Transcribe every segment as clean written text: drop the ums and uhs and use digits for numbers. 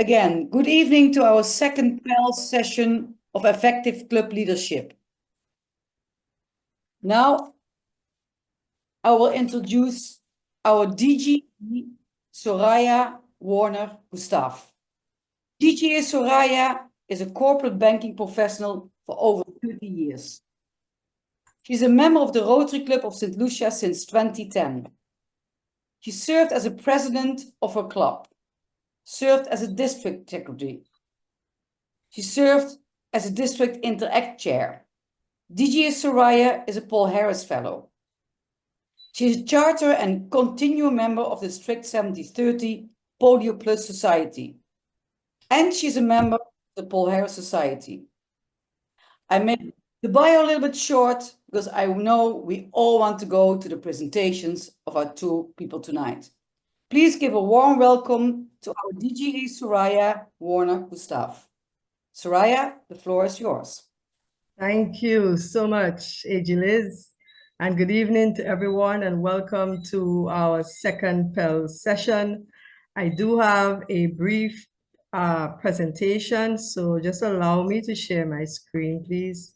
again. Good evening to our second panel session of effective club leadership. Now, I will introduce our DG, Soraya Warner Gustav. DG Soraya is a corporate banking professional for over 30 years. She's a member of the Rotary Club of St. Lucia since 2010. She served as a president of her club, served as a district secretary. She served as a district interact chair. DG Soraya is a Paul Harris Fellow. She is a charter and continuing member of the Strict 7030 Polio Plus Society. And she's a member of the Paul Harris Society. I made the bio a little bit short because I know we all want to go to the presentations of our two people tonight. Please give a warm welcome to our DG Soraya Warner Gustav. Soraya, the floor is yours. Thank you so much, AG Liz, and good evening to everyone and welcome to our second PEL session. I do have a brief presentation, so just allow me to share my screen, please.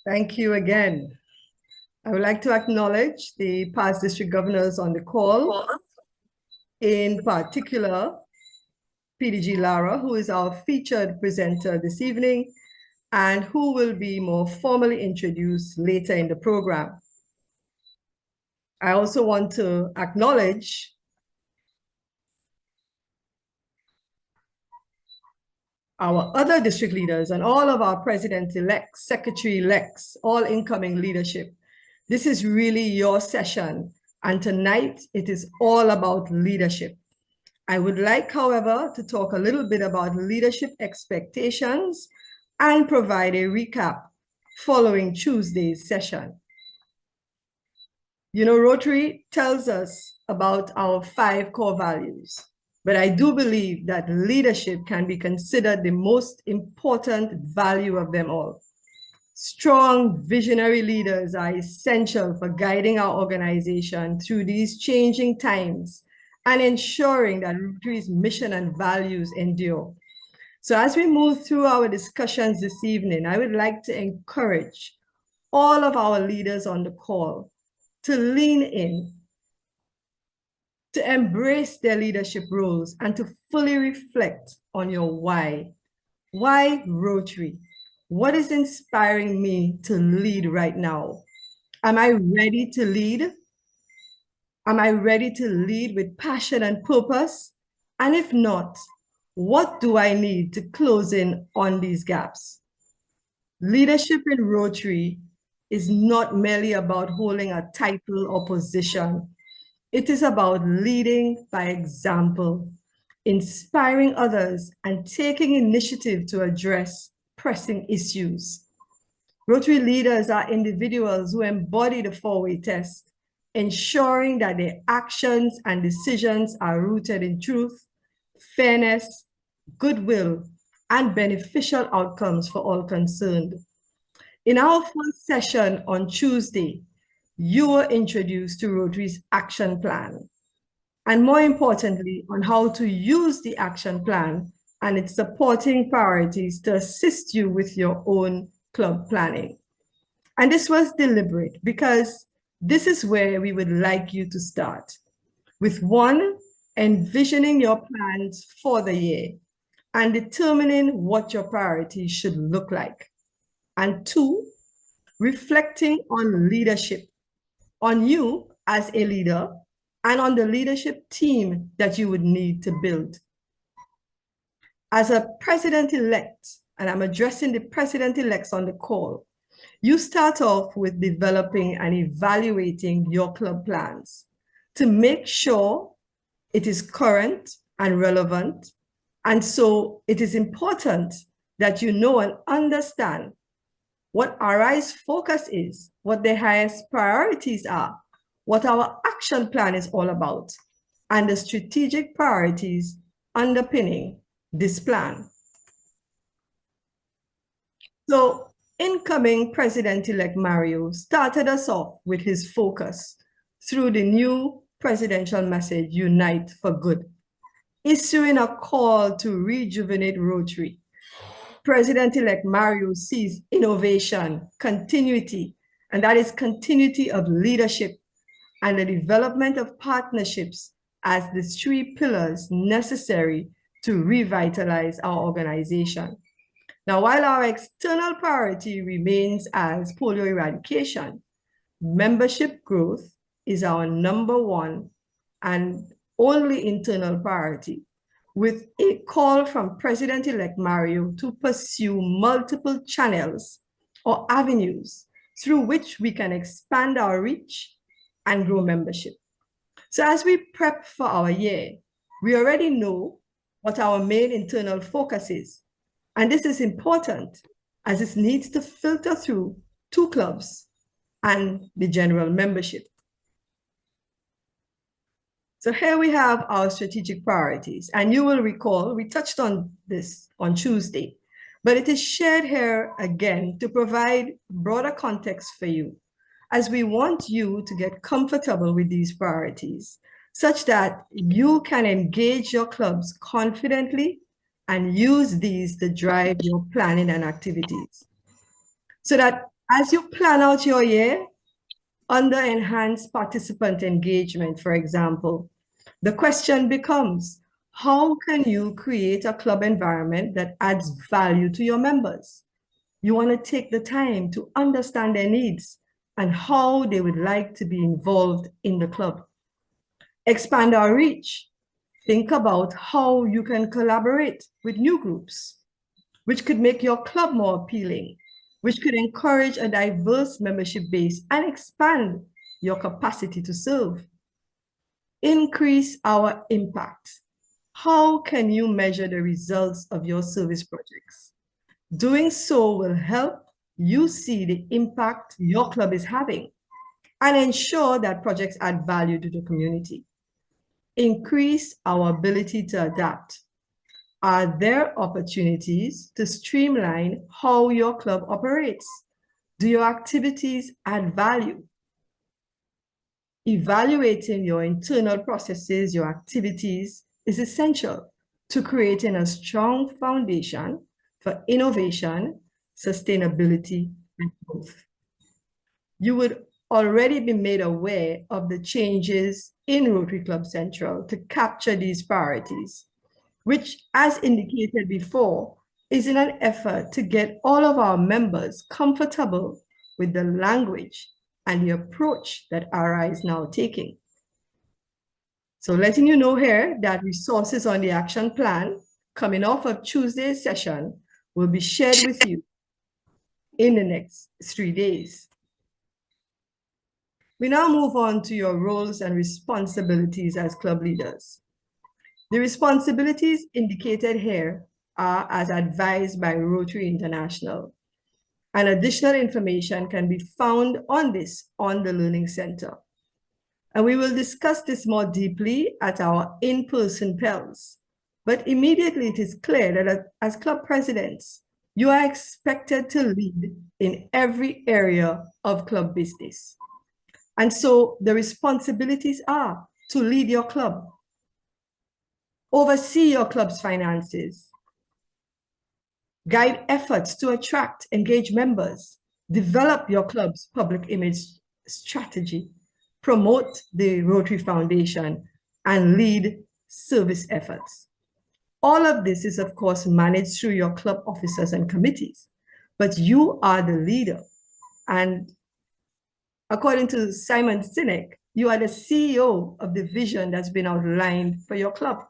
Thank you again. I would like to acknowledge the past district governors on the call, in particular, PDG Lara, who is our featured presenter this evening, and who will be more formally introduced later in the program. I also want to acknowledge our other district leaders and all of our president-elects, secretary-elects, all incoming leadership. This is really your session, and tonight it is all about leadership. I would like, however, to talk a little bit about leadership expectations and provide a recap following Tuesday's session. You know, Rotary tells us about our 5 core values. But I do believe that leadership can be considered the most important value of them all. Strong visionary leaders are essential for guiding our organization through these changing times and ensuring that Rotary's mission and values endure. So as we move through our discussions this evening, I would like to encourage all of our leaders on the call to lean in, to embrace their leadership roles, and to fully reflect on your why. Why Rotary? What is inspiring me to lead right now? Am I ready to lead? Am I ready to lead with passion and purpose? And if not, what do I need to close in on these gaps? Leadership in Rotary is not merely about holding a title or position. It is about leading by example, inspiring others, and taking initiative to address pressing issues. Rotary leaders are individuals who embody the 4-way test, ensuring that their actions and decisions are rooted in truth, fairness, goodwill, and beneficial outcomes for all concerned. In our first session on Tuesday, you were introduced to Rotary's action plan, and more importantly, on how to use the action plan and its supporting priorities to assist you with your own club planning. And this was deliberate because this is where we would like you to start. With 1, envisioning your plans for the year and determining what your priorities should look like. And 2, reflecting on leadership, on you as a leader, and on the leadership team that you would need to build. As a president-elect, and I'm addressing the president-elects on the call, you start off with developing and evaluating your club plans to make sure it is current and relevant, And so it is important that you know and understand what RI's focus is, what the highest priorities are, what our action plan is all about, and the strategic priorities underpinning this plan. So incoming President-elect Mario started us off with his focus through the new presidential message, Unite for Good, issuing a call to rejuvenate Rotary. President-elect Mario sees innovation, continuity, and that is continuity of leadership and the development of partnerships as the three pillars necessary to revitalize our organization. Now, while our external priority remains as polio eradication, membership growth is our number one and only internal priority, with a call from President-elect Mario to pursue multiple channels or avenues through which we can expand our reach and grow membership. So as we prep for our year, we already know what our main internal focus is. And this is important as it needs to filter through 2 clubs and the general membership. So here we have our strategic priorities. And you will recall, we touched on this on Tuesday, but it is shared here again to provide broader context for you, as we want you to get comfortable with these priorities, such that you can engage your clubs confidently and use these to drive your planning and activities. So that as you plan out your year, under enhanced participant engagement, for example, the question becomes, how can you create a club environment that adds value to your members? You want to take the time to understand their needs and how they would like to be involved in the club. Expand our reach. Think about how you can collaborate with new groups, which could make your club more appealing, which could encourage a diverse membership base and expand your capacity to serve. Increase our impact. How can you measure the results of your service projects? Doing so will help you see the impact your club is having and ensure that projects add value to the community. Increase our ability to adapt. Are there opportunities to streamline how your club operates? Do your activities add value? Evaluating your internal processes, your activities, is essential to creating a strong foundation for innovation, sustainability, and growth. You would already be made aware of the changes in Rotary Club Central to capture these priorities, which, as indicated before, is in an effort to get all of our members comfortable with the language and the approach that RI is now taking. So letting you know here that resources on the action plan coming off of Tuesday's session will be shared with you in the next 3 days. We now move on to your roles and responsibilities as club leaders. The responsibilities indicated here are as advised by Rotary International, and additional information can be found on this on the Learning Center. And we will discuss this more deeply at our in-person PELs. But immediately it is clear that as club presidents, you are expected to lead in every area of club business. And so the responsibilities are to lead your club, oversee your club's finances, guide efforts to attract, engage members, develop your club's public image strategy, promote the Rotary Foundation, and lead service efforts. All of this is, of course, managed through your club officers and committees, but you are the leader. And according to Simon Sinek, you are the CEO of the vision that's been outlined for your club.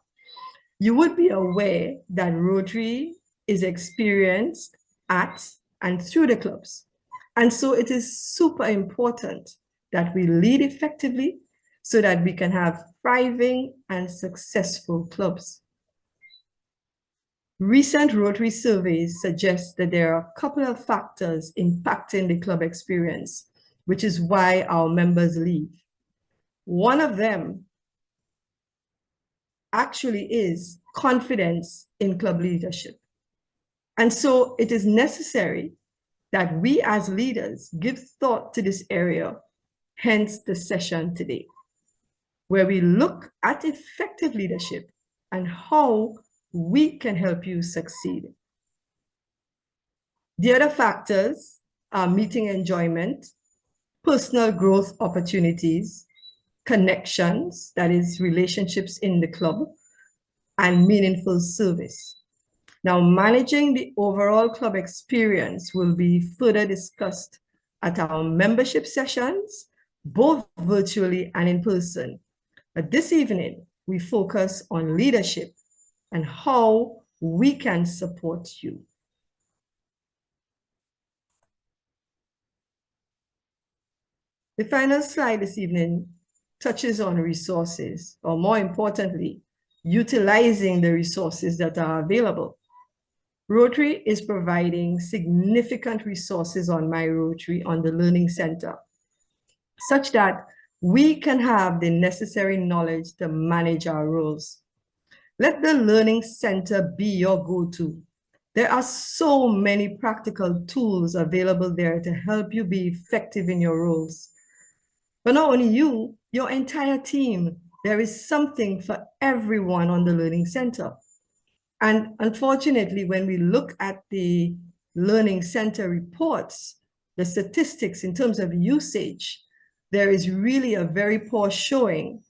You would be aware that Rotary is experienced at and through the clubs. And so it is super important that we lead effectively so that we can have thriving and successful clubs. Recent Rotary surveys suggest that there are a couple of factors impacting the club experience, which is why our members leave. One of them actually is confidence in club leadership. And so it is necessary that we as leaders give thought to this area, hence the session today, where we look at effective leadership and how we can help you succeed. The other factors are meeting enjoyment, personal growth opportunities, connections, that is relationships in the club, and meaningful service. Now, managing the overall club experience will be further discussed at our membership sessions, both virtually and in person. But this evening, we focus on leadership and how we can support you. The final slide this evening touches on resources, or more importantly, utilizing the resources that are available. Rotary is providing significant resources on My Rotary on the Learning Center, such that we can have the necessary knowledge to manage our roles. Let the Learning Center be your go-to. There are so many practical tools available there to help you be effective in your roles. But not only you, your entire team. There is something for everyone on the Learning Center. And unfortunately, when we look at the Learning Center reports, the statistics in terms of usage, there is really a very poor showing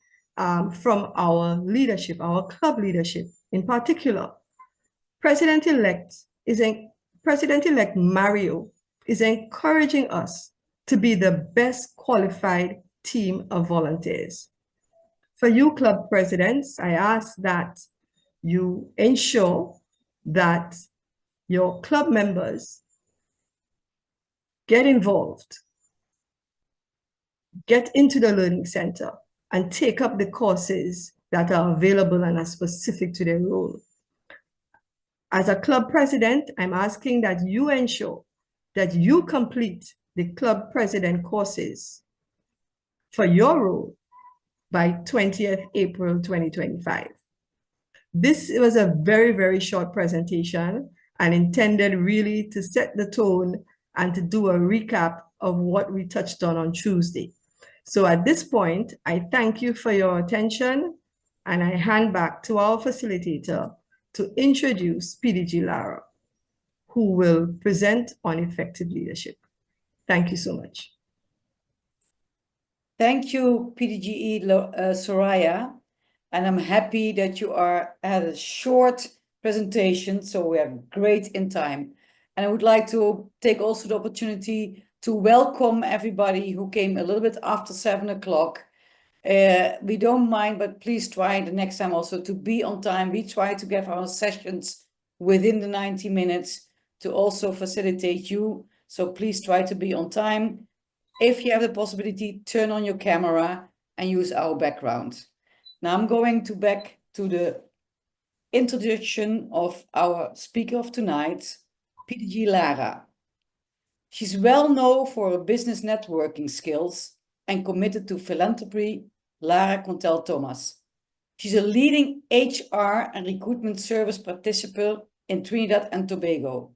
from our leadership, our club leadership in particular. President-elect Mario is encouraging us to be the best qualified team of volunteers. For you club presidents, I ask that you ensure that your club members get involved, get into the Learning Center, and take up the courses that are available and are specific to their role. As a club president, I'm asking that you ensure that you complete the club president courses for your role by 20th April 2025. This was a very, very short presentation and intended really to set the tone and to do a recap of what we touched on Tuesday. So at this point, I thank you for your attention and I hand back to our facilitator to introduce PDG Lara, who will present on effective leadership. Thank you so much. Thank you, PDGE Soraya. And I'm happy that you had a short presentation, so we are great in time. And I would like to take also the opportunity to welcome everybody who came a little bit after 7 o'clock. We don't mind, but please try the next time also to be on time. We try to get our sessions within the 90 minutes to also facilitate you. So please try to be on time. If you have the possibility, turn on your camera and use our background. Now I'm going back to the introduction of our speaker of tonight, PDG Lara. She's well known for her business networking skills and committed to philanthropy, Lara Contel Thomas. She's a leading HR and recruitment service participant in Trinidad and Tobago,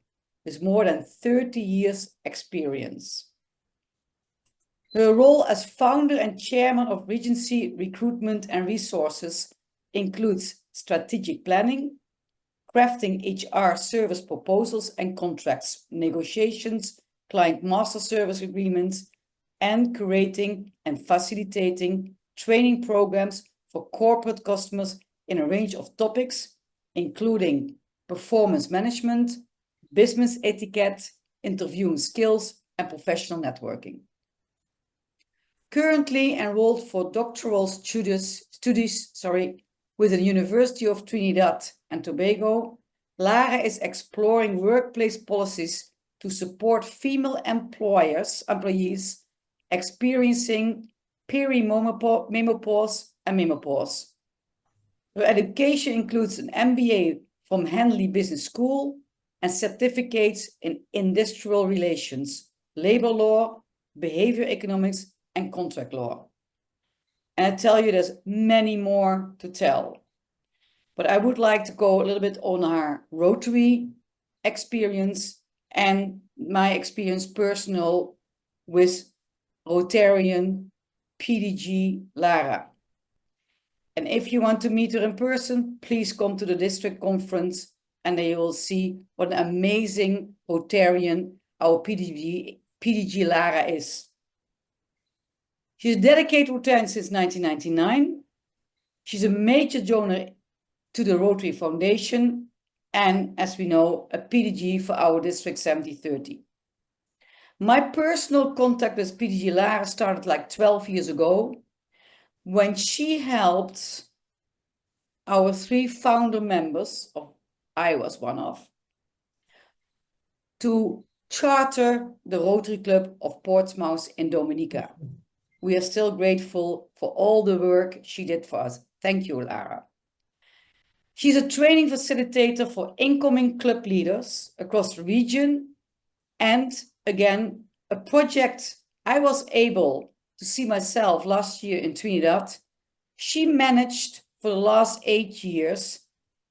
with more than 30 years experience. Her role as founder and chairman of Regency Recruitment and Resources includes strategic planning, crafting HR service proposals and contracts, negotiations, client master service agreements, and creating and facilitating training programs for corporate customers in a range of topics, including performance management, business etiquette, interviewing skills, and professional networking. Currently enrolled for doctoral studies with the University of Trinidad and Tobago, Lara is exploring workplace policies to support female employees experiencing perimenopause and menopause. Her education includes an MBA from Henley Business School and certificates in industrial relations, labor law, behavior economics, and contract law. And I tell you, there's many more to tell. But I would like to go a little bit on our Rotary experience and my experience personal with Rotarian PDG Lara. And if you want to meet her in person, please come to the district conference and then you will see what an amazing Rotarian our PDG Lara is. She's a dedicated Rotarian since 1999. She's a major donor to the Rotary Foundation and, as we know, a PDG for our District 7030. My personal contact with PDG Lara started like 12 years ago when she helped our 3 founder members, I was one of, to charter the Rotary Club of Portsmouth in Dominica. We are still grateful for all the work she did for us. Thank you, Lara. She's a training facilitator for incoming club leaders across the region. And again, a project I was able to see myself last year in Trinidad. She managed for the last 8 years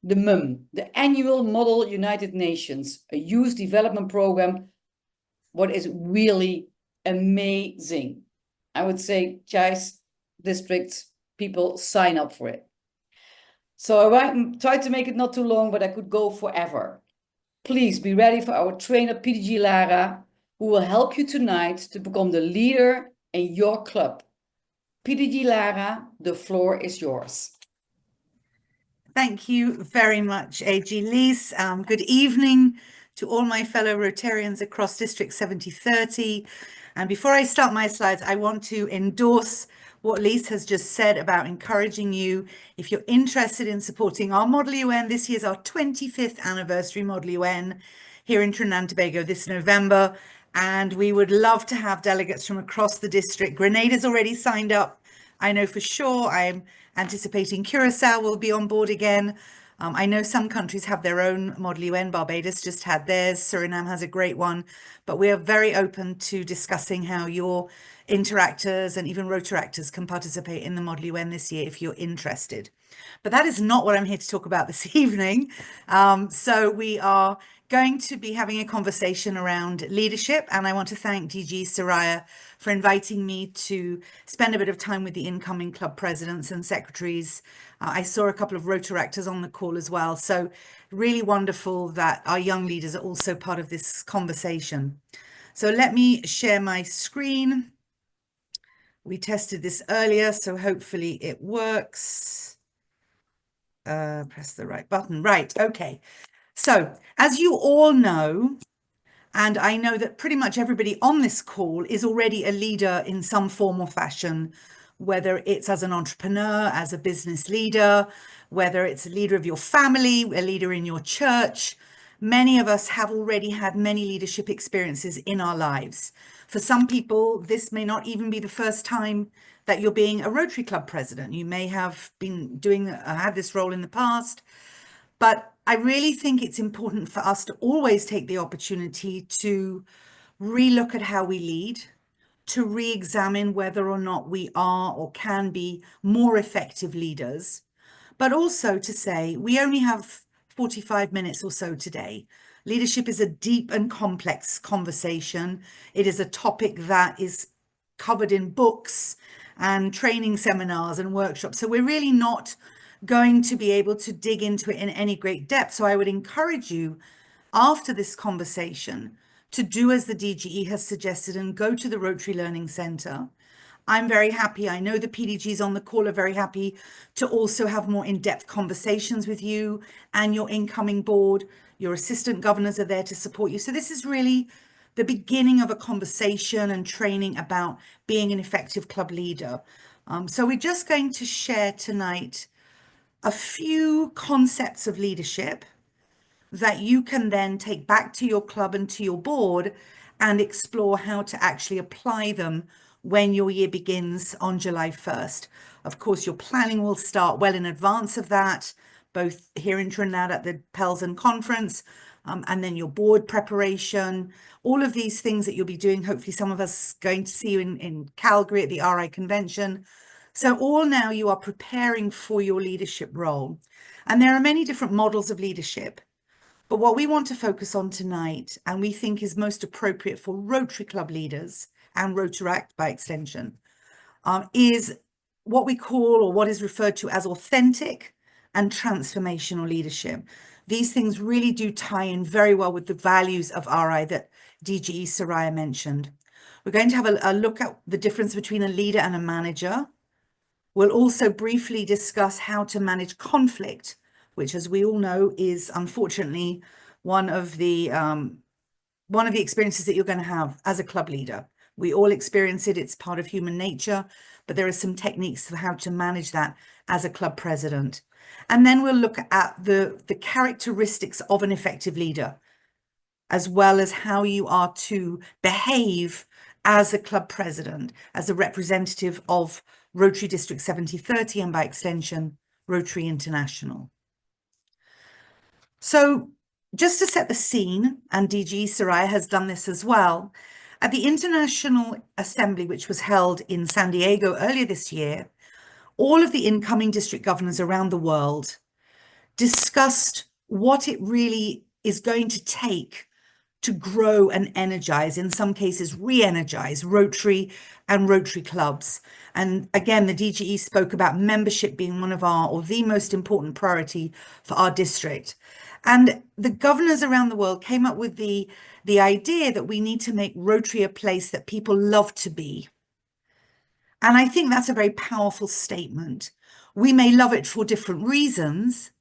the MUM, the Annual Model United Nations, a youth development program, what is really amazing. I would say, Chais district people sign up for it. So I tried to make it not too long, but I could go forever. Please be ready for our trainer, PDG Lara, who will help you tonight to become the leader in your club. PDG Lara, the floor is yours. Thank you very much, AG Lise. Good evening to all my fellow Rotarians across District 7030. And before I start my slides, I want to endorse what Lise has just said about encouraging you, if you're interested in supporting our Model UN. This year's our 25th anniversary Model UN here in Trinidad and Tobago this November. And we would love to have delegates from across the district. Grenada's already signed up, I know for sure. I'm anticipating Curacao will be on board again. I know some countries have their own Model UN. Barbados just had theirs. Suriname has a great one. But we are very open to discussing how your interactors and even Rotaractors can participate in the Model UN this year if you're interested. But that is not what I'm here to talk about this evening. So we are going to be having a conversation around leadership, and I want to thank DG Soraya for inviting me to spend a bit of time with the incoming club presidents and secretaries. I saw a couple of Rotaractors on the call as well, so really wonderful that our young leaders are also part of this conversation. So let me share my screen. We tested this earlier, so hopefully it works. Press the right button. Right, okay. So, as you all know, and I know that pretty much everybody on this call is already a leader in some form or fashion, whether it's as an entrepreneur, as a business leader, whether it's a leader of your family, a leader in your church. Many of us have already had many leadership experiences in our lives. For some people, this may not even be the first time that you're being a Rotary Club president. You may have been had this role in the past. But I really think it's important for us to always take the opportunity to relook at how we lead, to re-examine whether or not we are or can be more effective leaders, but also to say we only have 45 minutes or so today. Leadership is a deep and complex conversation. It is a topic that is covered in books and training seminars and workshops. So we're really not going to be able to dig into it in any great depth. So I would encourage you after this conversation to do as the DGE has suggested and go to the Rotary Learning Centre. I'm very happy. I know the PDGs on the call are very happy to also have more in-depth conversations with you and your incoming board. Your assistant governors are there to support you. So this is really the beginning of a conversation and training about being an effective club leader. So we're just going to share tonight a few concepts of leadership that you can then take back to your club and to your board and explore how to actually apply them when your year begins on July 1st. Of course, your planning will start well in advance of that, both here in Trinidad at the Pelson conference, and then your board preparation, all of these things that you'll be doing. Hopefully some of us going to see you in Calgary at the RI convention. So all now you are preparing for your leadership role. And there are many different models of leadership. But what we want to focus on tonight, and we think is most appropriate for Rotary Club leaders and Rotaract by extension, is what we call, or what is referred to as, authentic and transformational leadership. These things really do tie in very well with the values of RI that DGE Soraya mentioned. We're going to have a look at the difference between a leader and a manager. We'll also briefly discuss how to manage conflict, which, as we all know, is unfortunately one of the experiences that you're going to have as a club leader. We all experience it. It's part of human nature, but there are some techniques for how to manage that as a club president. And then we'll look at the characteristics of an effective leader, as well as how you are to behave as a club president, as a representative of Rotary District 7030 and by extension, Rotary International. So just to set the scene, and DGE Soraya has done this as well, at the International Assembly, which was held in San Diego earlier this year, all of the incoming district governors around the world discussed what it really is going to take to grow and energize, in some cases re-energize, Rotary and Rotary clubs. And again, the DGE spoke about membership being one of our, or the most important priority for our district. And the governors around the world came up with the idea that we need to make Rotary a place that people love to be. And I think that's a very powerful statement. We may love it for different reasons,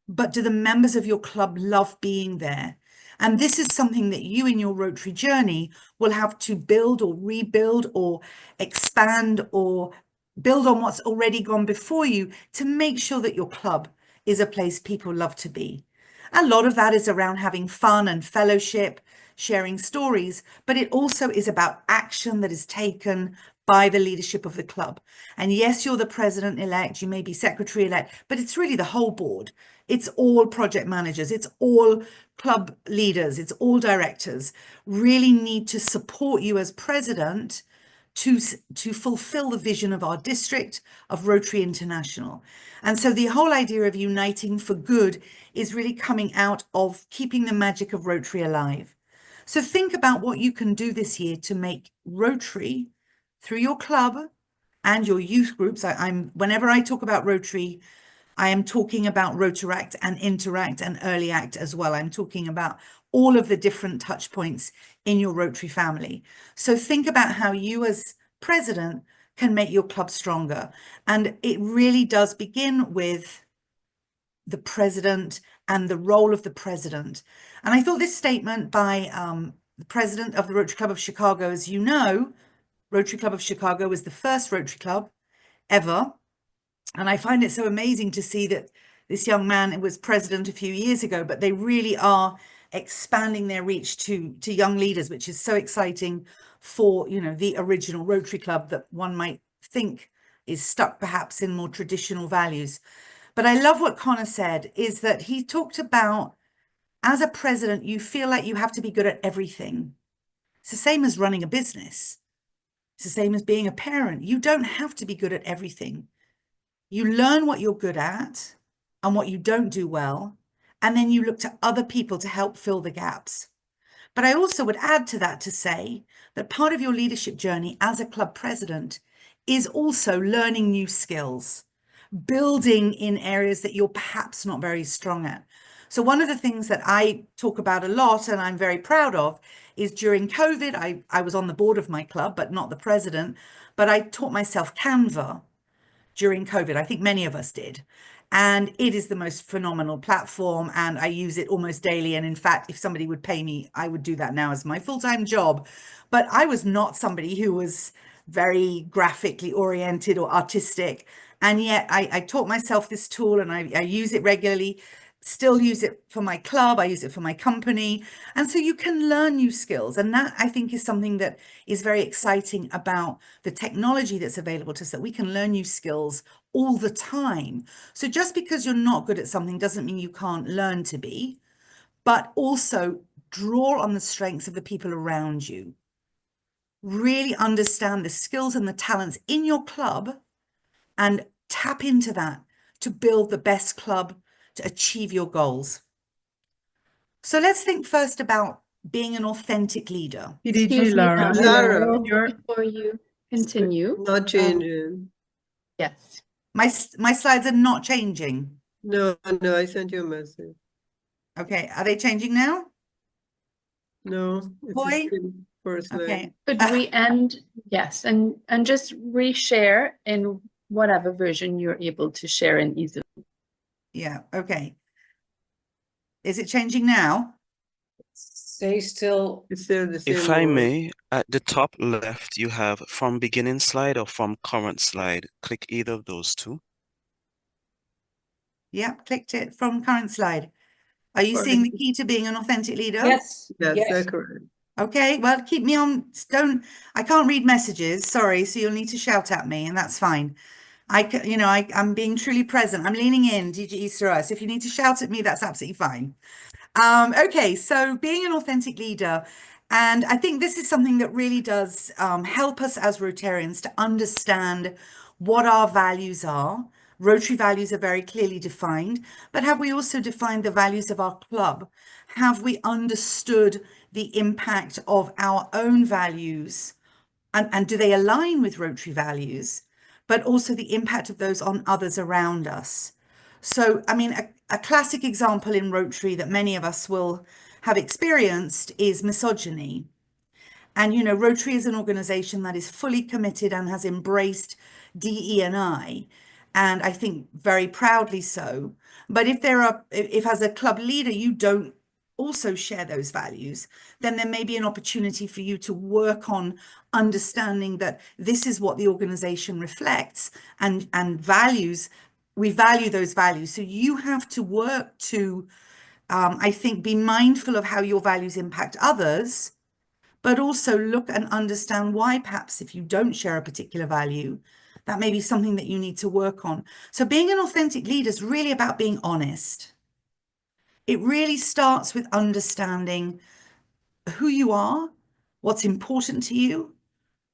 but do the members of your club love being there? And this is something that you in your Rotary journey will have to build or rebuild or expand or build on what's already gone before you to make sure that your club is a place people love to be. A lot of that is around having fun and fellowship, sharing stories, but it also is about action that is taken by the leadership of the club. And yes, you're the president-elect, you may be secretary-elect, but it's really the whole board. It's all project managers, it's all club leaders, it's all directors really need to support you as president to fulfill the vision of our district, of Rotary International. And so the whole idea of uniting for good is really coming out of keeping the magic of Rotary alive. So think about what you can do this year to make Rotary, through your club and your youth groups. Whenever I talk about Rotary, I am talking about Rotaract and Interact and Early Act as well. I'm talking about all of the different touch points in your Rotary family. So think about how you as president can make your club stronger. And it really does begin with the president and the role of the president. And I thought this statement by the president of the Rotary Club of Chicago, as you know, Rotary Club of Chicago was the first Rotary Club ever. And I find it so amazing to see that this young man was president a few years ago, but they really are expanding their reach to young leaders, which is so exciting for, you know, the original Rotary Club that one might think is stuck perhaps in more traditional values. But I love what Connor said, is that he talked about, as a president, you feel like you have to be good at everything. It's the same as running a business. It's the same as being a parent. You don't have to be good at everything. You learn what you're good at and what you don't do well, and then you look to other people to help fill the gaps. But I also would add to that to say that part of your leadership journey as a club president is also learning new skills, building in areas that you're perhaps not very strong at. So one of the things that I talk about a lot and I'm very proud of is during COVID, I was on the board of my club, but not the president, but I taught myself Canva during COVID. I think many of us did. And it is the most phenomenal platform and I use it almost daily. And in fact, if somebody would pay me, I would do that now as my full-time job. But I was not somebody who was very graphically oriented or artistic. And yet I taught myself this tool and I use it regularly. still use it for my club, I use it for my company. And so you can learn new skills. And that, I think, is something that is very exciting about the technology that's available to us, that we can learn new skills all the time. So just because you're not good at something doesn't mean you can't learn to be, but also draw on the strengths of the people around you. Really understand the skills and the talents in your club and tap into that to build the best club to achieve your goals. So let's think first about being an authentic leader. PDG, Excuse me, Lara. Lara. before you continue. Not changing. Yes. My slides are not changing. No, no, I sent you a message. Okay, are they changing now? No, it's Boy? the same first line. Okay. Could we end? Yes, and just reshare in whatever version you're able to share in easily. Yeah, okay. Is it changing now? Stay still. It's still the same If I word. may, at the top left, you have from beginning slide or from current slide. Click either of those two. Yeah, clicked it from current slide. Are you Or- seeing the key to being an authentic leader? Yes, Yes, yes. that's correct. Okay, well, keep me on. I can't read messages, sorry, so you'll need to shout at me, and that's fine. I'm being truly present. I'm leaning in, DG Easter. So if you need to shout at me, that's absolutely fine. Okay, so being an authentic leader, and I think this is something that really does help us as Rotarians to understand what our values are. Rotary values are very clearly defined, but have we also defined the values of our club? Have we understood the impact of our own values, and do they align with Rotary values, but also the impact of those on others around us? So, I mean, a classic example in Rotary that many of us will have experienced is misogyny. And, Rotary is an organization that is fully committed and has embraced DE&I, and I think very proudly so. But if as a club leader, you don't also share those values, then there may be an opportunity for you to work on understanding that this is what the organization reflects and values. We value those values. So you have to work to, I think, be mindful of how your values impact others, but also look and understand why perhaps if you don't share a particular value, that may be something that you need to work on. So being an authentic leader is really about being honest. It really starts with understanding who you are, what's important to you,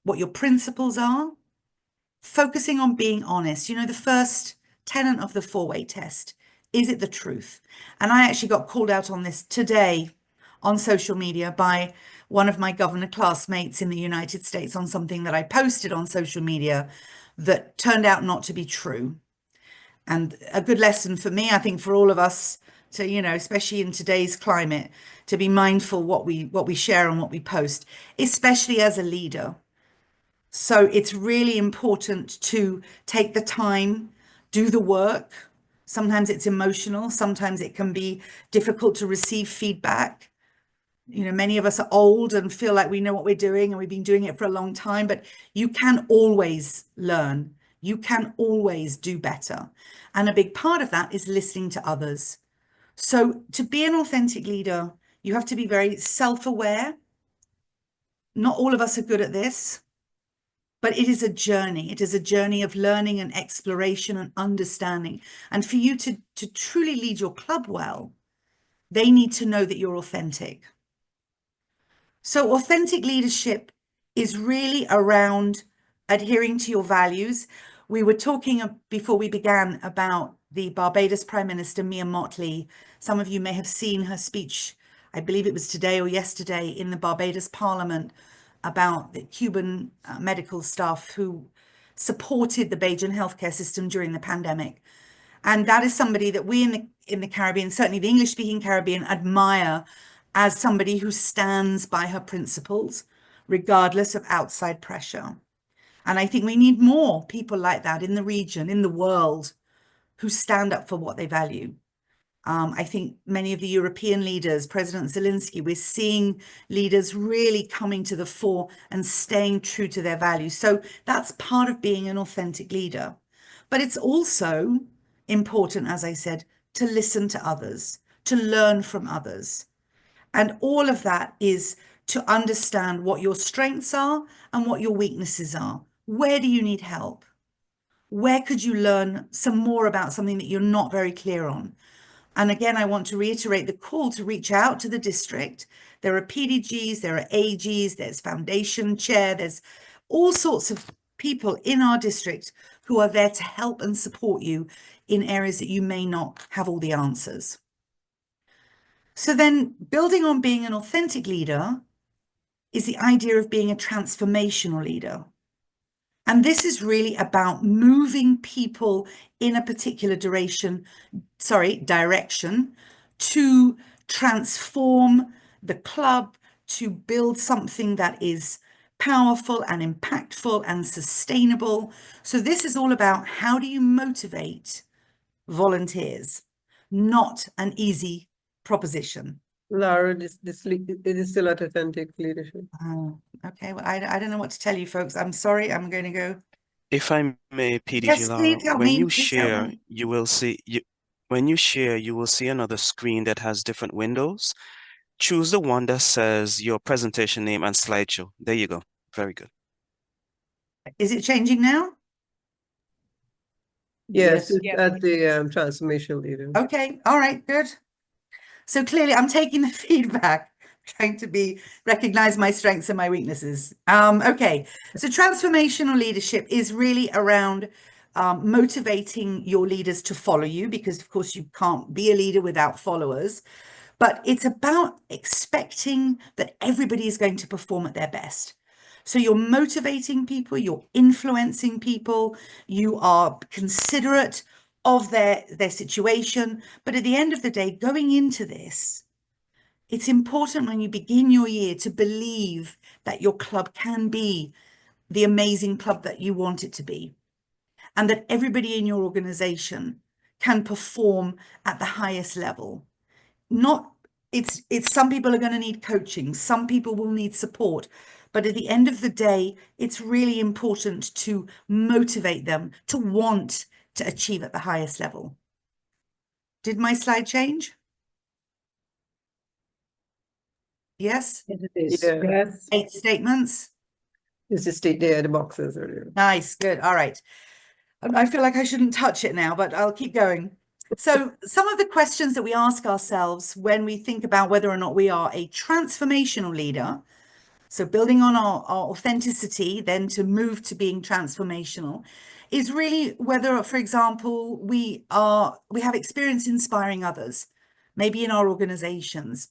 what your principles are, focusing on being honest. The first tenet of the four-way test, is it the truth? And I actually got called out on this today on social media by one of my governor classmates in the United States on something that I posted on social media that turned out not to be true. And a good lesson for me, I think for all of us to, especially in today's climate, to be mindful what we share and what we post, especially as a leader. So it's really important to take the time, do the work. Sometimes it's emotional. Sometimes it can be difficult to receive feedback. Many of us are old and feel like we know what we're doing and we've been doing it for a long time, but you can always learn. You can always do better. And a big part of that is listening to others. So to be an authentic leader, you have to be very self-aware. Not all of us are good at this, but it is a journey. It is a journey of learning and exploration and understanding. And for you to truly lead your club well, they need to know that you're authentic. So authentic leadership is really around adhering to your values. We were talking before we began about the Barbados Prime Minister, Mia Mottley. Some of you may have seen her speech, I believe it was today or yesterday, in the Barbados Parliament about the Cuban medical staff who supported the Bajan healthcare system during the pandemic. And that is somebody that we in the Caribbean, certainly the English-speaking Caribbean, admire as somebody who stands by her principles, regardless of outside pressure. And I think we need more people like that in the region, in the world, who stand up for what they value. I think many of the European leaders, President Zelensky, we're seeing leaders really coming to the fore and staying true to their values. So that's part of being an authentic leader. But it's also important, as I said, to listen to others, to learn from others. And all of that is to understand what your strengths are and what your weaknesses are. Where do you need help? Where could you learn some more about something that you're not very clear on? And again, I want to reiterate the call to reach out to the district. There are PDGs, there are AGs, there's foundation chair, there's all sorts of people in our district who are there to help and support you in areas that you may not have all the answers. So then building on being an authentic leader is the idea of being a transformational leader. And this is really about moving people in a particular direction to transform the club, to build something that is powerful and impactful and sustainable. So this is all about how do you motivate volunteers? Not an easy proposition. Lara, it is still at authentic leadership. Oh, okay. Well, I don't know what to tell you, folks. I'm sorry. I'm going to go. If I may, PDG Yes, Lara, please help when me. you Please help share, me. you will see when you share, you will see another screen that has different windows. Choose the one that says your presentation name and slideshow. There you go. Very good. Is it changing now? Yes, Yes. it's at the transformation leader. Okay. All right. Good. So clearly I'm taking the feedback, trying to recognize my strengths and my weaknesses. Okay. So transformational leadership is really around motivating your leaders to follow you, because of course you can't be a leader without followers. But it's about expecting that everybody is going to perform at their best. So you're motivating people, you're influencing people, you are considerate of their situation. But at the end of the day, going into this, it's important when you begin your year to believe that your club can be the amazing club that you want it to be, and that everybody in your organization can perform at the highest level. It's some people are going to need coaching, some people will need support, but at the end of the day, it's really important to motivate them to want to achieve at the highest level. Did my slide change? Yes? Yes, it is. Yeah. Yes. 8 statements. It's just there, the boxes earlier. Nice, good. All right. I feel like I shouldn't touch it now, but I'll keep going. So some of the questions that we ask ourselves when we think about whether or not we are a transformational leader, so building on our authenticity, then to move to being transformational, is really whether, for example, we have experience inspiring others, maybe in our organizations.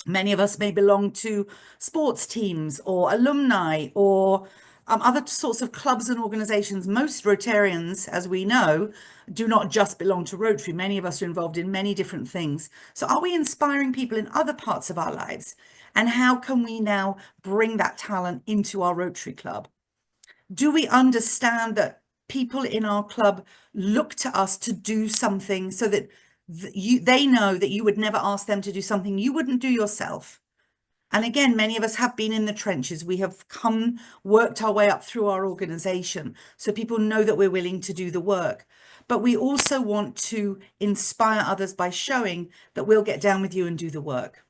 Many of us may belong to sports teams or alumni or other sorts of clubs and organizations. Most Rotarians, as we know, do not just belong to Rotary. Many of us are involved in many different things. So are we inspiring people in other parts of our lives? And how can we now bring that talent into our Rotary Club? Do we understand that people in our club look to us to do something so that they know that you would never ask them to do something you wouldn't do yourself? And again, many of us have been in the trenches. We have worked our way up through our organization, so people know that we're willing to do the work. But we also want to inspire others by showing that we'll get down with you and do the work.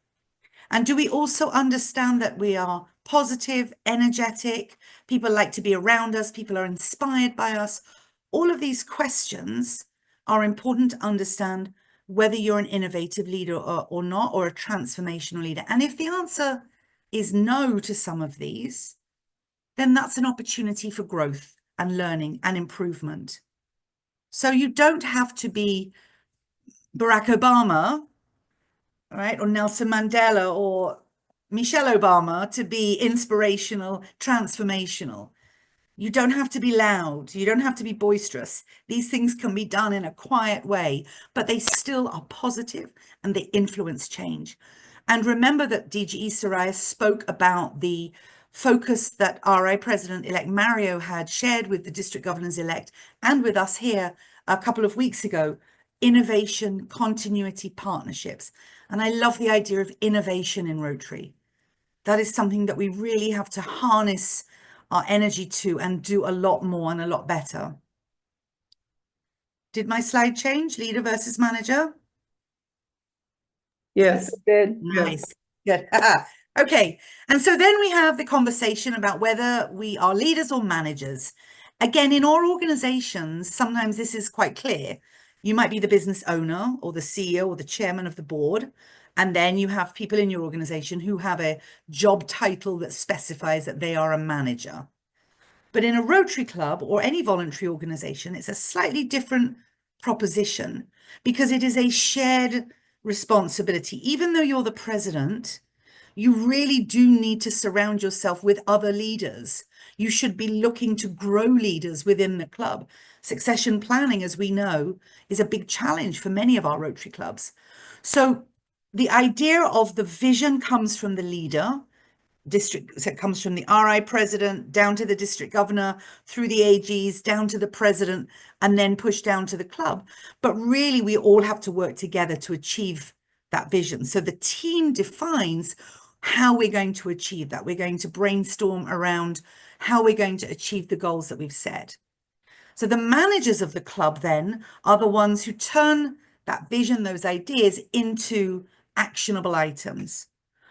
And do we also understand that we are positive, energetic, people like to be around us, people are inspired by us? All of these questions are important to understand whether you're an innovative leader or not, or a transformational leader. And if the answer is no to some of these, then that's an opportunity for growth and learning and improvement. So you don't have to be Barack Obama, right, or Nelson Mandela or Michelle Obama to be inspirational, transformational. You don't have to be loud. You don't have to be boisterous. These things can be done in a quiet way, but they still are positive and they influence change. And remember that DGE Soraya spoke about the focus that RI President-elect Mario had shared with the district governors-elect and with us here a couple of weeks ago: innovation, continuity, partnerships. And I love the idea of innovation in Rotary. That is something that we really have to harness our energy to and do a lot more and a lot better. Did my slide change? Leader versus manager? Yes. Good. Nice. Good. Okay. And so then we have the conversation about whether we are leaders or managers. Again, in our organizations, sometimes this is quite clear. You might be the business owner or the CEO or the chairman of the board. And then you have people in your organization who have a job title that specifies that they are a manager. But in a Rotary Club or any voluntary organization, it's a slightly different proposition because it is a shared responsibility. Even though you're the president, you really do need to surround yourself with other leaders. You should be looking to grow leaders within the club. Succession planning, as we know, is a big challenge for many of our Rotary clubs. So the idea of the vision comes from the leader. District, so it comes from the RI president down to the district governor, through the AGs, down to the president, and then push down to the club. But really, we all have to work together to achieve that vision. So the team defines how we're going to achieve that. We're going to brainstorm around how we're going to achieve the goals that we've set. So the managers of the club then are the ones who turn that vision, those ideas, into actionable items.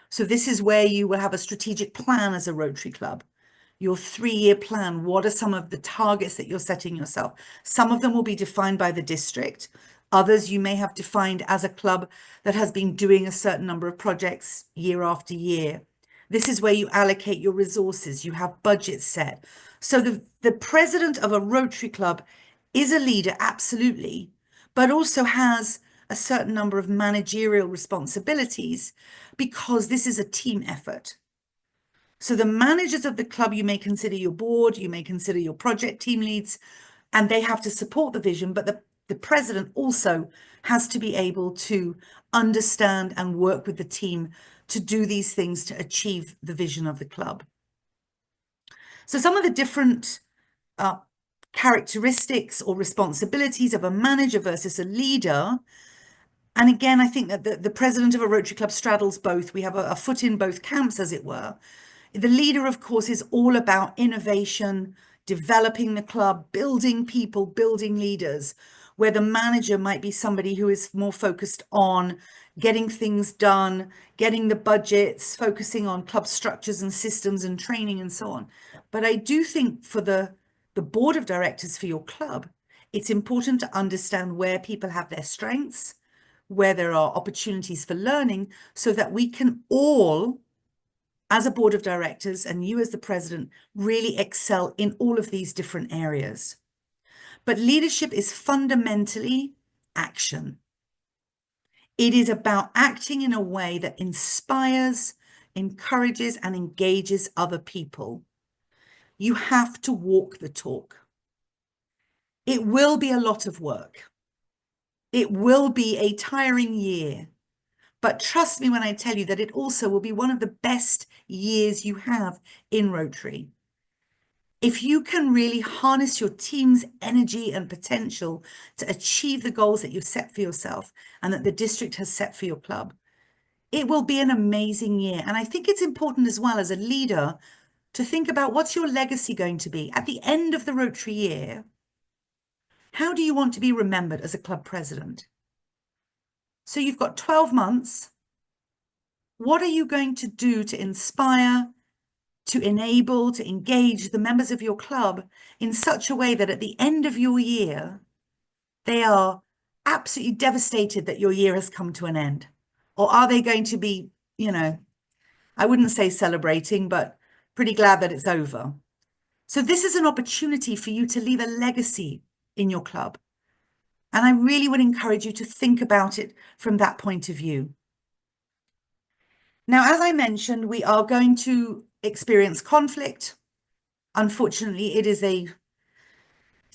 So this is where you will have a strategic plan as a Rotary Club. Your 3-year plan, what are some of the targets that you're setting yourself? Some of them will be defined by the district. Others you may have defined as a club that has been doing a certain number of projects year after year. This is where you allocate your resources. You have budgets set. So the president of a Rotary Club is a leader, absolutely, but also has a certain number of managerial responsibilities because this is a team effort. So the managers of the club, you may consider your board, you may consider your project team leads, and they have to support the vision, but the president also has to be able to understand and work with the team to do these things to achieve the vision of the club. So some of the different characteristics or responsibilities of a manager versus a leader. And again, I think that the president of a Rotary Club straddles both. We have a foot in both camps, as it were. The leader, of course, is all about innovation, developing the club, building people, building leaders, where the manager might be somebody who is more focused on getting things done, getting the budgets, focusing on club structures and systems and training and so on. But I do think for the board of directors for your club, it's important to understand where people have their strengths, where there are opportunities for learning, so that we can all, as a board of directors and you as the president, really excel in all of these different areas. But leadership is fundamentally action. It is about acting in a way that inspires, encourages, and engages other people. You have to walk the talk. It will be a lot of work. It will be a tiring year. But trust me when I tell you that it also will be one of the best years you have in Rotary. If you can really harness your team's energy and potential to achieve the goals that you've set for yourself and that the district has set for your club, it will be an amazing year. And I think it's important as well as a leader to think about what's your legacy going to be at the end of the Rotary year. How do you want to be remembered as a club president? So you've got 12 months. What are you going to do to inspire, to enable, to engage the members of your club in such a way that at the end of your year, they are absolutely devastated that your year has come to an end? Or are they going to be, I wouldn't say celebrating, but pretty glad that it's over? So this is an opportunity for you to leave a legacy in your club. And I really would encourage you to think about it from that point of view. Now, as I mentioned, we are going to experience conflict. Unfortunately, it's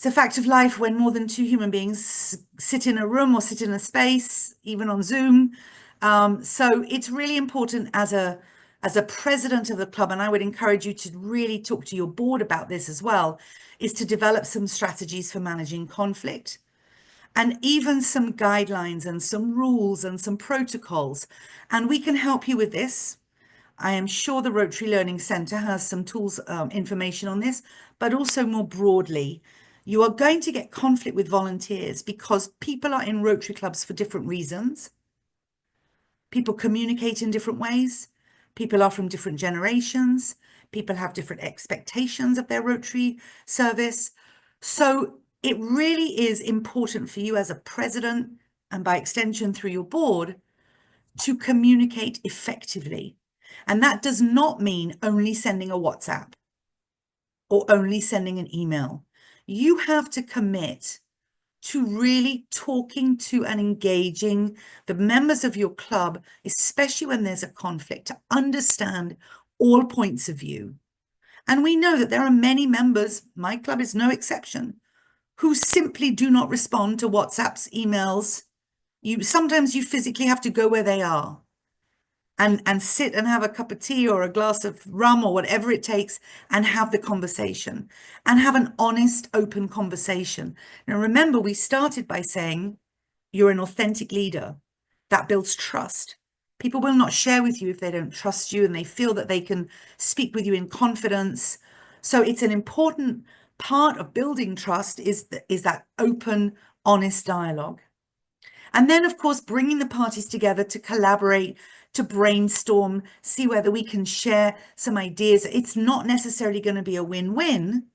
a fact of life when more than 2 human beings sit in a room or sit in a space, even on Zoom. So it's really important as a president of the club, and I would encourage you to really talk to your board about this as well, is to develop some strategies for managing conflict and even some guidelines and some rules and some protocols. And we can help you with this. I am sure the Rotary Learning Centre has some tools, information on this, but also more broadly, You are going to get conflict with volunteers because people are in Rotary clubs for different reasons. People communicate in different ways. People are from different generations. People have different expectations of their Rotary service. So it really is important for you as a president, and by extension through your board, to communicate effectively. And that does not mean only sending a WhatsApp or only sending an email. You have to commit to really talking to and engaging the members of your club, especially when there's a conflict, to understand all points of view. And we know that there are many members, my club is no exception, who simply do not respond to WhatsApps, emails. Sometimes you physically have to go where they are and sit and have a cup of tea or a glass of rum or whatever it takes and have the conversation and have an honest, open conversation. Now, remember, we started by saying you're an authentic leader. That builds trust. People will not share with you if they don't trust you and they feel that they can speak with you in confidence. So it's an important part of building trust is that open, honest dialogue. And then, of course, bringing the parties together to collaborate, to brainstorm, see whether we can share some ideas. It's not necessarily going to be a win-win,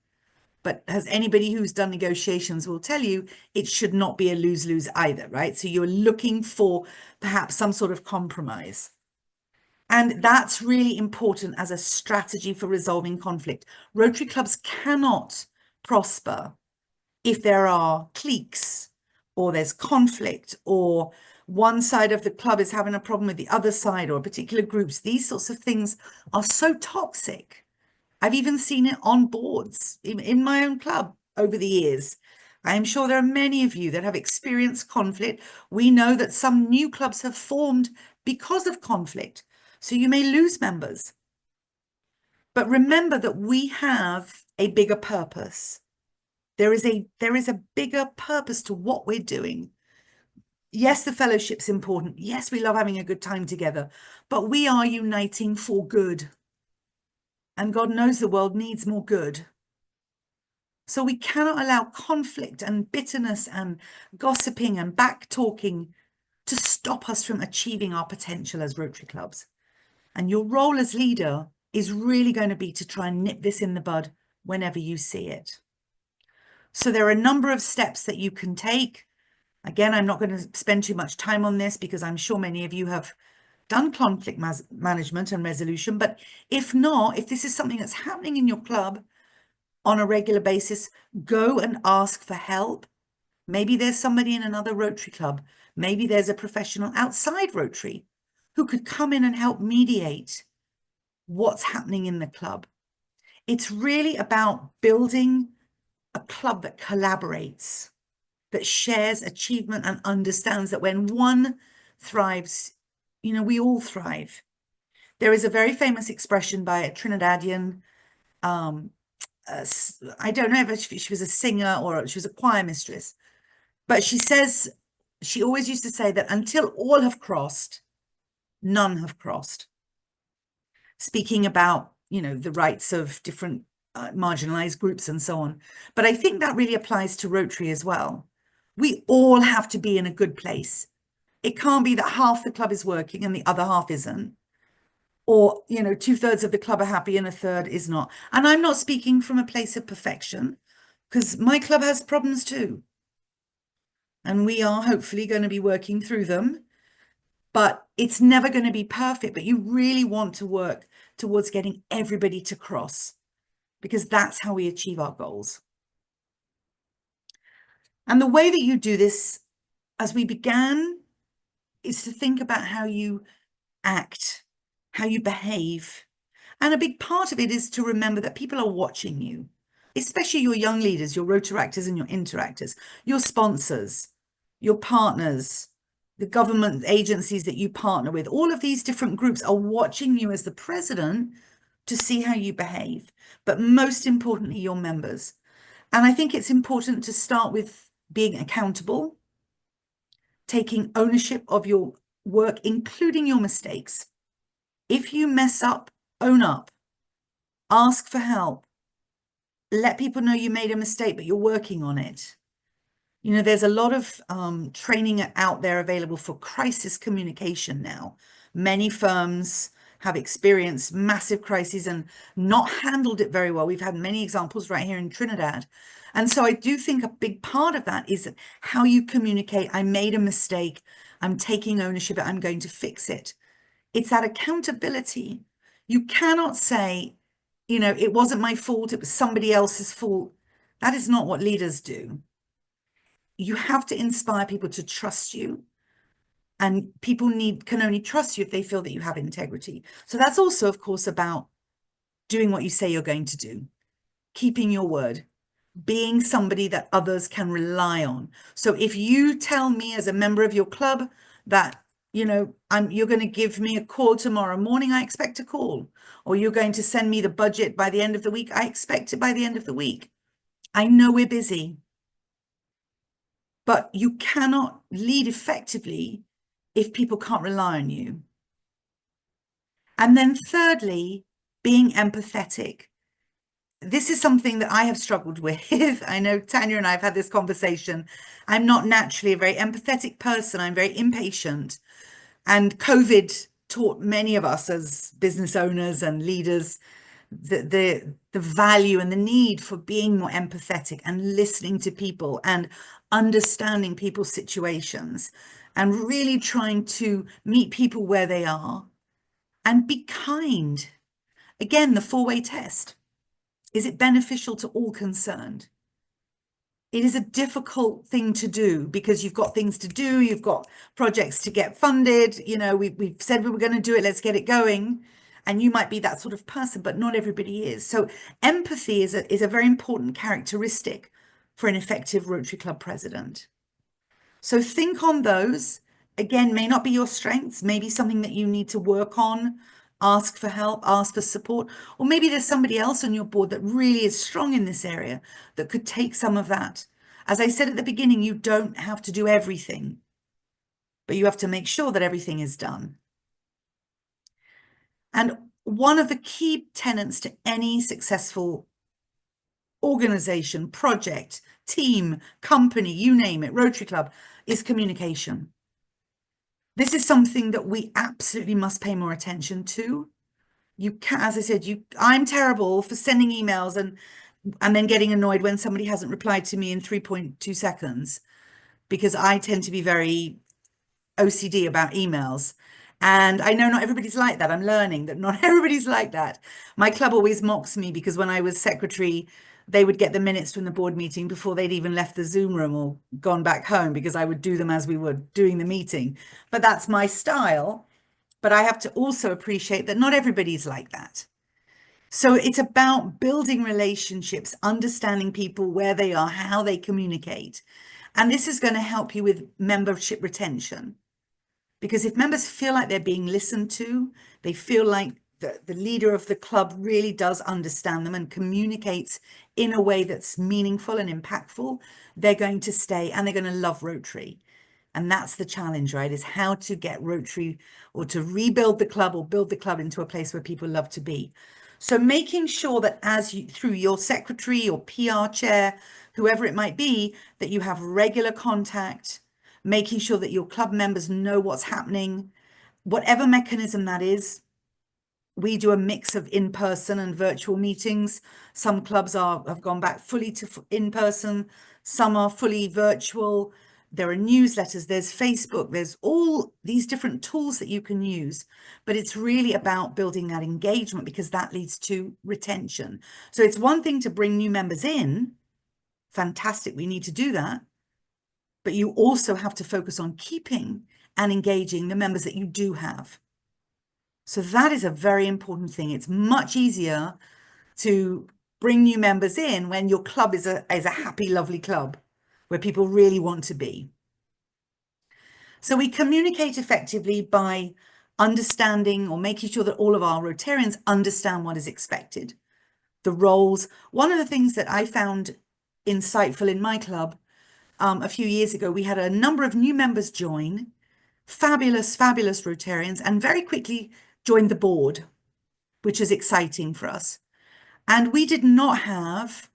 but as anybody who's done negotiations will tell you, it should not be a lose-lose either, right? So you're looking for perhaps some sort of compromise. And that's really important as a strategy for resolving conflict. Rotary clubs cannot prosper if there are cliques or there's conflict or one side of the club is having a problem with the other side or particular groups. These sorts of things are so toxic. I've even seen it on boards in my own club over the years. I am sure there are many of you that have experienced conflict. We know that some new clubs have formed because of conflict. So you may lose members. But remember that we have a bigger purpose. There is a bigger purpose to what we're doing. Yes, the fellowship's important. Yes, we love having a good time together, but we are uniting for good. And God knows the world needs more good. So we cannot allow conflict and bitterness and gossiping and back-talking to stop us from achieving our potential as Rotary clubs. And your role as leader is really going to be to try and nip this in the bud whenever you see it. So there are a number of steps that you can take. Again, I'm not going to spend too much time on this because I'm sure many of you have done conflict management and resolution. But if not, if this is something that's happening in your club on a regular basis, go and ask for help. Maybe there's somebody in another Rotary club. Maybe there's a professional outside Rotary who could come in and help mediate what's happening in the club. It's really about building a club that collaborates, that shares achievement and understands that when one thrives, you know, we all thrive. There is a very famous expression by a Trinidadian, I don't know if she was a singer or she was a choir mistress, but she says, she always used to say that until all have crossed, none have crossed. Speaking about, you know, the rights of different marginalized groups and so on. But I think that really applies to Rotary as well. We all have to be in a good place. It can't be that half the club is working and the other half isn't. Or, you know, 2/3 of the club are happy and a third is not. And I'm not speaking from a place of perfection because my club has problems too. And we are hopefully going to be working through them. But it's never going to be perfect. But you really want to work towards getting everybody to cross, because that's how we achieve our goals. And the way that you do this, as we began, is to think about how you act, how you behave. And a big part of it is to remember that people are watching you, especially your young leaders, your Rotaractors and your interactors, your sponsors, your partners, the government agencies that you partner with. All of these different groups are watching you as the president to see how you behave, but most importantly, your members. And I think it's important to start with being accountable, taking ownership of your work, including your mistakes. If you mess up, own up, ask for help, let people know you made a mistake, but you're working on it. You know, there's a lot of training out there available for crisis communication now. Many firms have experienced massive crises and not handled it very well. We've had many examples right here in Trinidad. And so I do think a big part of that is how you communicate. I made a mistake. I'm taking ownership. I'm going to fix it. It's that accountability. You cannot say, you know, it wasn't my fault. It was somebody else's fault. That is not what leaders do. You have to inspire people to trust you, and people can only trust you if they feel that you have integrity. So that's also, of course, about doing what you say you're going to do, keeping your word, being somebody that others can rely on. So if you tell me as a member of your club that, you know, you're going to give me a call tomorrow morning, I expect a call. Or you're going to send me the budget by the end of the week, I expect it by the end of the week. I know we're busy. But you cannot lead effectively if people can't rely on you. And then thirdly, being empathetic. This is something that I have struggled with. I know Tanya and I have had this conversation. I'm not naturally a very empathetic person. I'm very impatient. And COVID taught many of us as business owners and leaders the value and the need for being more empathetic and listening to people and understanding people's situations and really trying to meet people where they are and be kind. Again, the four-way test. Is it beneficial to all concerned? It is a difficult thing to do because you've got things to do, you've got projects to get funded, you know, we've said we were going to do it, let's get it going. And you might be that sort of person, but not everybody is. So empathy is a very important characteristic for an effective Rotary Club president. So think on those. Again, may not be your strengths, maybe something that you need to work on, ask for help, ask for support, or maybe there's somebody else on your board that really is strong in this area that could take some of that. As I said at the beginning, you don't have to do everything, but you have to make sure that everything is done. And one of the key tenets to any successful organization, project, team, company, you name it, Rotary Club, is communication. This is something that we absolutely must pay more attention to. You can, as I said, I'm terrible for sending emails and then getting annoyed when somebody hasn't replied to me in 3.2 seconds, because I tend to be very OCD about emails. And I know not everybody's like that. I'm learning that not everybody's like that. My club always mocks me because when I was secretary, they would get the minutes from the board meeting before they'd even left the Zoom room or gone back home, because I would do them as we were doing the meeting. But that's my style. But I have to also appreciate that not everybody's like that. So it's about building relationships, understanding people where they are, how they communicate. And this is going to help you with membership retention. Because if members feel like they're being listened to, they feel like the leader of the club really does understand them and communicates in a way that's meaningful and impactful, they're going to stay and they're going to love Rotary. And that's the challenge, right? Is how to get Rotary, or to rebuild the club or build the club into a place where people love to be. So making sure that through your secretary or PR chair, whoever it might be, that you have regular contact, making sure that your club members know what's happening, whatever mechanism that is. We do a mix of in-person and virtual meetings. Some clubs have gone back fully to in-person. Some are fully virtual. There are newsletters, there's Facebook, there's all these different tools that you can use. But it's really about building that engagement, because that leads to retention. So it's one thing to bring new members in. Fantastic, we need to do that. But you also have to focus on keeping and engaging the members that you do have. So that is a very important thing. It's much easier to bring new members in when your club is a happy, lovely club where people really want to be. So we communicate effectively by understanding or making sure that all of our Rotarians understand what is expected, the roles. One of the things that I found insightful in my club a few years ago, we had a number of new members join, fabulous, fabulous Rotarians, and very quickly joined the board, which is exciting for us. And we did not have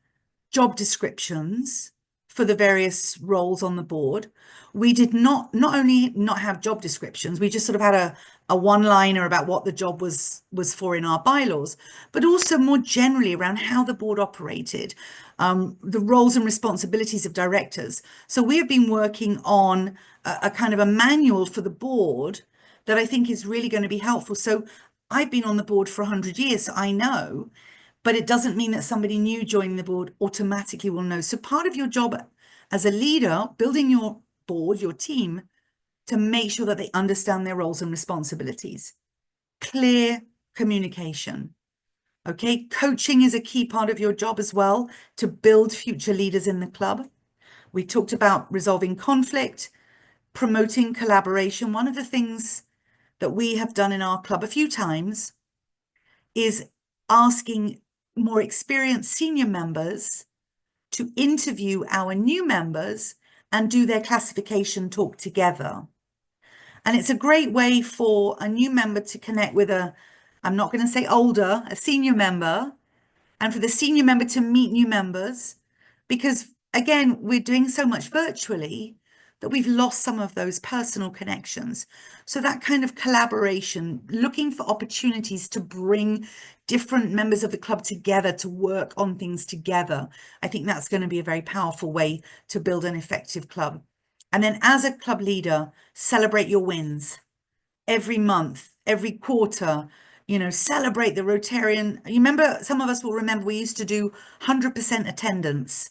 job descriptions for the various roles on the board. We did not only not have job descriptions, we just sort of had a one-liner about what the job was for in our bylaws, but also more generally around how the board operated, the roles and responsibilities of directors. So we have been working on a kind of a manual for the board that I think is really going to be helpful. So I've been on the board for 100 years, so I know, but it doesn't mean that somebody new joining the board automatically will know. So part of your job as a leader, building your board, your team, to make sure that they understand their roles and responsibilities. Clear communication. Okay, coaching is a key part of your job as well to build future leaders in the club. We talked about resolving conflict, promoting collaboration. One of the things that we have done in our club a few times is asking more experienced senior members to interview our new members and do their classification talk together. And it's a great way for a new member to connect with I'm not going to say older, a senior member, and for the senior member to meet new members, because again, we're doing so much virtually that we've lost some of those personal connections. So that kind of collaboration, looking for opportunities to bring different members of the club together to work on things together, I think that's going to be a very powerful way to build an effective club. And then as a club leader, celebrate your wins every month, every quarter. You know, celebrate the Rotarian. You remember, some of us will remember we used to do 100% attendance,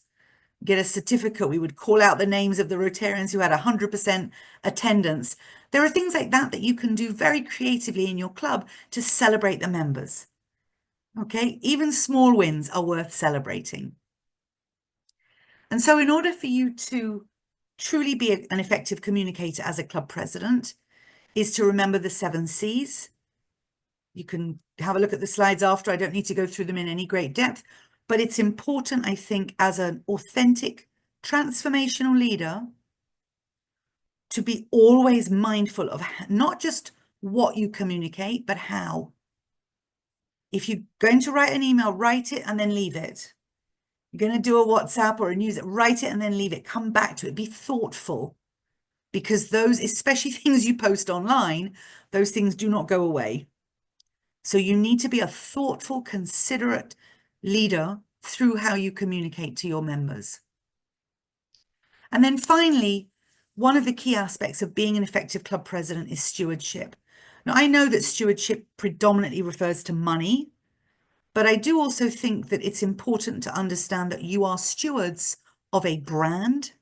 get a certificate. We would call out the names of the Rotarians who had 100% attendance. There are things like that that you can do very creatively in your club to celebrate the members. Okay, even small wins are worth celebrating. And so in order for you to truly be an effective communicator as a club president is to remember the 7 C's. You can have a look at the slides after. I don't need to go through them in any great depth, but it's important, I think, as an authentic, transformational leader to be always mindful of not just what you communicate, but how. If you're going to write an email, write it and then leave it. You're going to do a WhatsApp or a news, write it and then leave it. Come back to it. Be thoughtful, because those, especially things you post online, those things do not go away. So you need to be a thoughtful, considerate leader through how you communicate to your members. And then finally, one of the key aspects of being an effective club president is stewardship. Now, I know that stewardship predominantly refers to money, but I do also think that it's important to understand that you are stewards of a brand.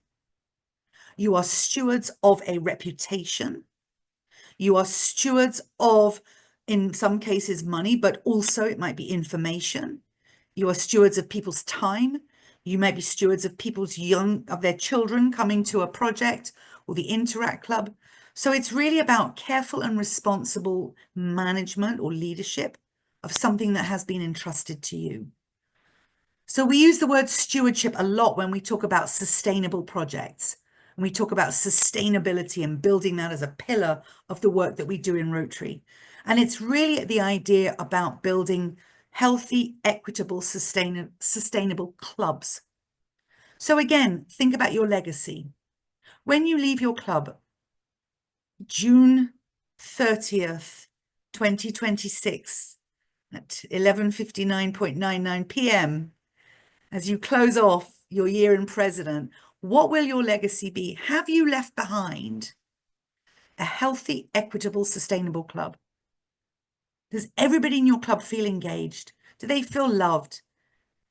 You are stewards of a reputation. You are stewards of, in some cases, money, but also it might be information. You are stewards of people's time. You may be stewards of of their children coming to a project or the Interact Club. So it's really about careful and responsible management or leadership of something that has been entrusted to you. So we use the word stewardship a lot when we talk about sustainable projects. And we talk about sustainability and building that as a pillar of the work that we do in Rotary. And it's really the idea about building healthy, equitable, sustainable clubs. So again, think about your legacy. When you leave your club, June 30th, 2026, at 11:59.99 p.m., as you close off your year in president, what will your legacy be? Have you left behind a healthy, equitable, sustainable club? Does everybody in your club feel engaged? Do they feel loved?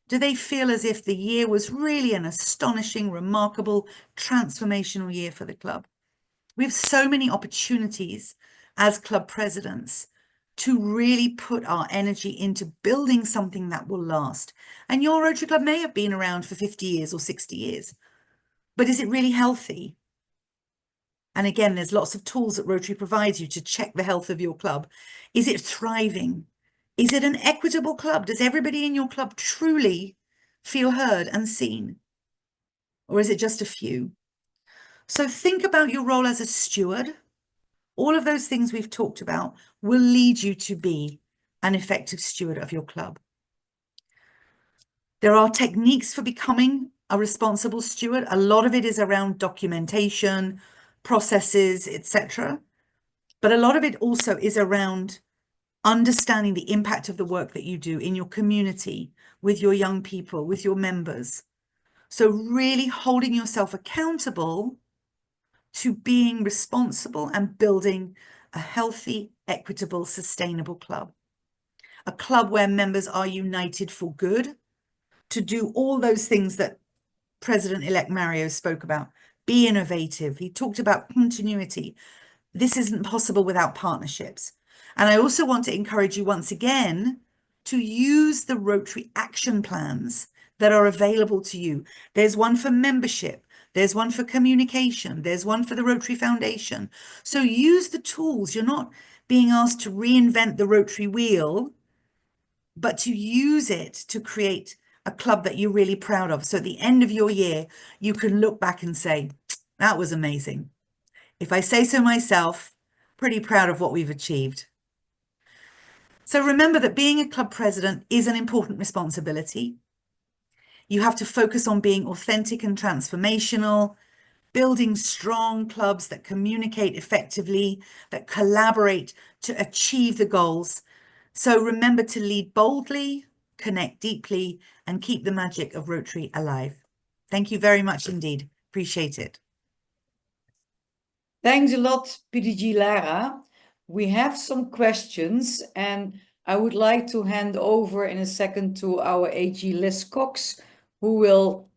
Do they feel as if the year was really an astonishing, remarkable, transformational year for the club? We have so many opportunities as club presidents to really put our energy into building something that will last. And your Rotary Club may have been around for 50 years or 60 years, but is it really healthy? And again, there's lots of tools that Rotary provides you to check the health of your club. Is it thriving? Is it an equitable club? Does everybody in your club truly feel heard and seen? Or is it just a few? So think about your role as a steward. All of those things we've talked about will lead you to be an effective steward of your club. There are techniques for becoming a responsible steward. A lot of it is around documentation, processes, etc. But a lot of it also is around understanding the impact of the work that you do in your community, with your young people, with your members. So really holding yourself accountable to being responsible and building a healthy, equitable, sustainable club. A club where members are united for good, to do all those things that President-elect Mario spoke about. Be innovative. He talked about continuity. This isn't possible without partnerships. And I also want to encourage you once again to use the Rotary action plans that are available to you. There's one for membership. There's one for communication. There's one for the Rotary Foundation. So use the tools. You're not being asked to reinvent the Rotary wheel, but to use it to create a club that you're really proud of. So at the end of your year, you can look back and say, that was amazing. If I say so myself, pretty proud of what we've achieved. So remember that being a club president is an important responsibility. You have to focus on being authentic and transformational, building strong clubs that communicate effectively, that collaborate to achieve the goals. So remember to lead boldly, connect deeply, and keep the magic of Rotary alive. Thank you very much indeed. Appreciate it. Thanks a lot, PDG Lara. We have some questions, and I would like to hand over in a second to our AG Liz Cox, who will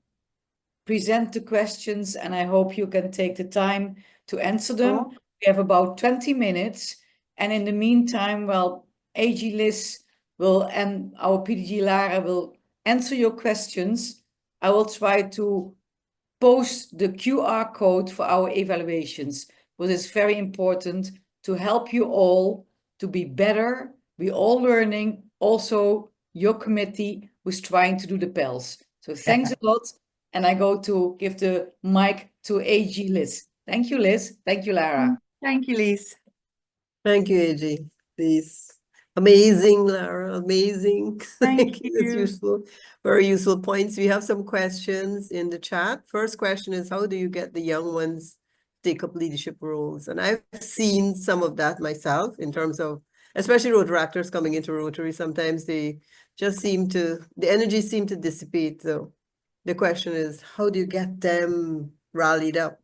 present the questions, and I hope you can take the time to answer them. We have about 20 minutes, and in the meantime, well, AG Liz will and our PDG Lara will answer your questions. I will try to post the QR code for our evaluations, because it's very important to help you all to be better. We're all learning, also your committee who's trying to do the PELs. So thanks a lot. And I go to give the mic to AG Liz. Thank you, Liz. Thank you, Lara. Thank you, Lise. Thank you, AG. Please. Amazing, Lara. Amazing. Thank It's you. useful, very useful points. We have some questions in the chat. First question is, how do you get the young ones to take up leadership roles? And I've seen some of that myself in terms of, especially Rotaractors coming into Rotary. Sometimes they just the energy seem to dissipate. So the question is, how do you get them rallied up?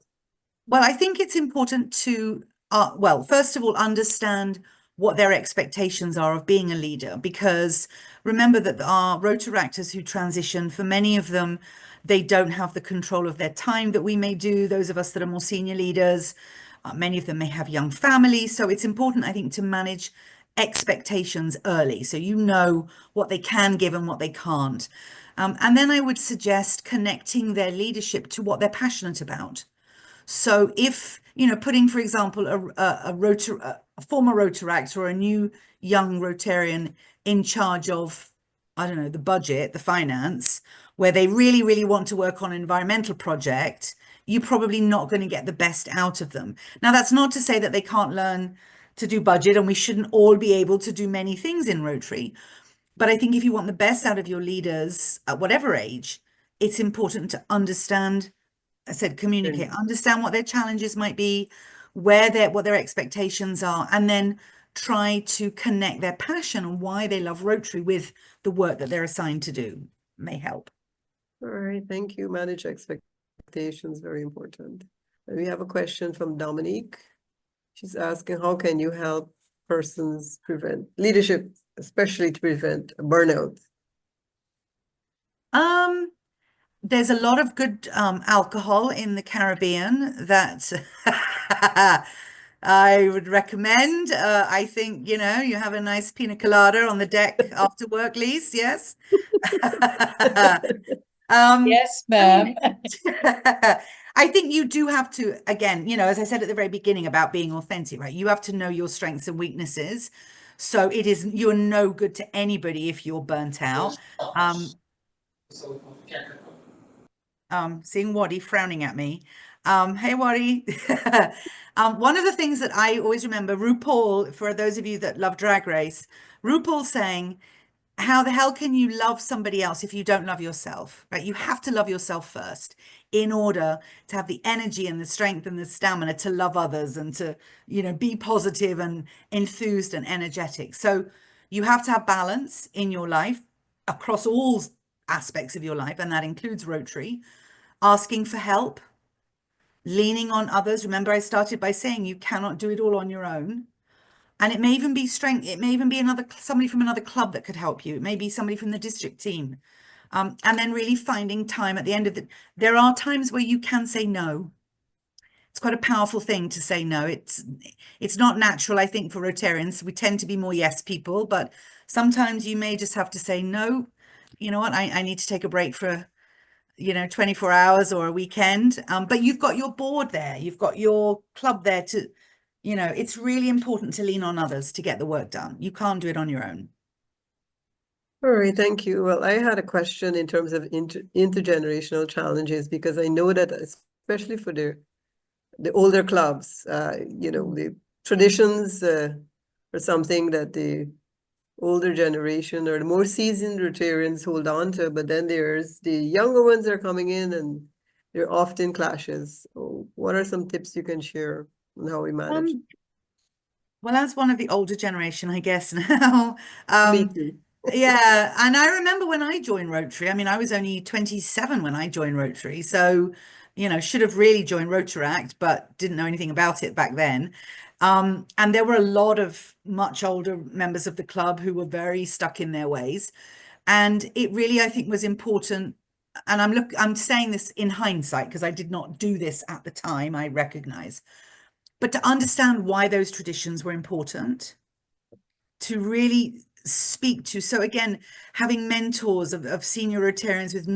Well, I think it's important to, well, first of all, understand what their expectations are of being a leader, because remember that our Rotaractors who transition, for many of them, they don't have the control of their time that we may do, those of us that are more senior leaders. Many of them may have young families. So it's important, I think, to manage expectations early, so you know what they can give and what they can't. And then I would suggest connecting their leadership to what they're passionate about. So if, putting, for example, a former Rotaract or a new young Rotarian in charge of, I don't know, the budget, the finance, where they really, really want to work on an environmental project, you're probably not going to get the best out of them. Now, that's not to say that they can't learn to do budget, and we shouldn't all be able to do many things in Rotary. But I think if you want the best out of your leaders at whatever age, it's important to understand, I said communicate, understand what their challenges might be, what their expectations are, and then try to connect their passion and why they love Rotary with the work that they're assigned to do. May help. All right, thank you. Manage expectations, very important. And we have a question from Dominique. She's asking, how can you help persons prevent leadership, especially to prevent burnout? There's a lot of good alcohol in the Caribbean that I would recommend. I think, you have a nice pina colada on the deck after work, Lise, yes? Yes, ma'am. I think you do have to, again, as I said at the very beginning about being authentic, right? You have to know your strengths and weaknesses. So you're no good to anybody if you're burnt out. Seeing Waddy frowning at me. Hey, Waddy. One of the things that I always remember, RuPaul, for those of you that love Drag Race, RuPaul saying, how the hell can you love somebody else if you don't love yourself, right? You have to love yourself first in order to have the energy and the strength and the stamina to love others and to, be positive and enthused and energetic. So you have to have balance in your life across all aspects of your life, and that includes Rotary, asking for help, leaning on others. Remember, I started by saying you cannot do it all on your own. And it may even be strength. It may even be somebody from another club that could help you. It may be somebody from the district team. And then really finding time at the end of there are times where you can say no. It's quite a powerful thing to say no. It's not natural, I think, for Rotarians. We tend to be more yes people, but sometimes you may just have to say no. You know what? I need to take a break for 24 hours or a weekend. But you've got your board there. You've got your club there to, it's really important to lean on others to get the work done. You can't do it on your own. All right, thank you. Well, I had a question in terms of intergenerational challenges, because I know that especially for the older clubs, the traditions are something that the older generation or the more seasoned Rotarians hold on to, but then there's the younger ones that are coming in and there are often clashes. So what are some tips you can share on how we manage? Well, as one of the older generation, I guess now, Me too. yeah. And I remember when I joined Rotary, I mean, I was only 27 when I joined Rotary. So, should have really joined Rotaract, but didn't know anything about it back then. And there were a lot of much older members of the club who were very stuck in their ways. And it really, I think, was important. And I'm saying this in hindsight because I did not do this at the time, I recognize. But to understand why those traditions were important, to really speak to. So again, having mentors of senior Rotarians with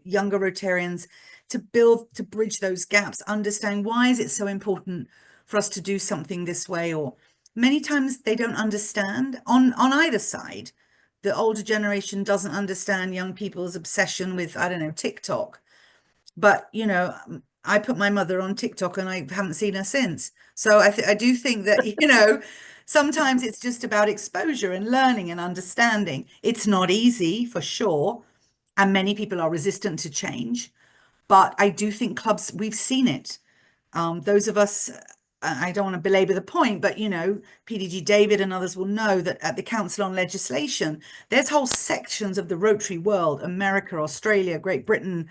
younger Rotarians to bridge those gaps, understand why is it so important for us to do something this way, or many times they don't understand on either side. The older generation doesn't understand young people's obsession with, I don't know, TikTok. But, I put my mother on TikTok and I haven't seen her since. So I do think that, sometimes it's just about exposure and learning and understanding. It's not easy for sure. And many people are resistant to change. But I do think clubs, we've seen it. Those of us, I don't want to belabor the point, but, PDG David and others will know that at the Council on Legislation, there's whole sections of the Rotary world, America, Australia, Great Britain,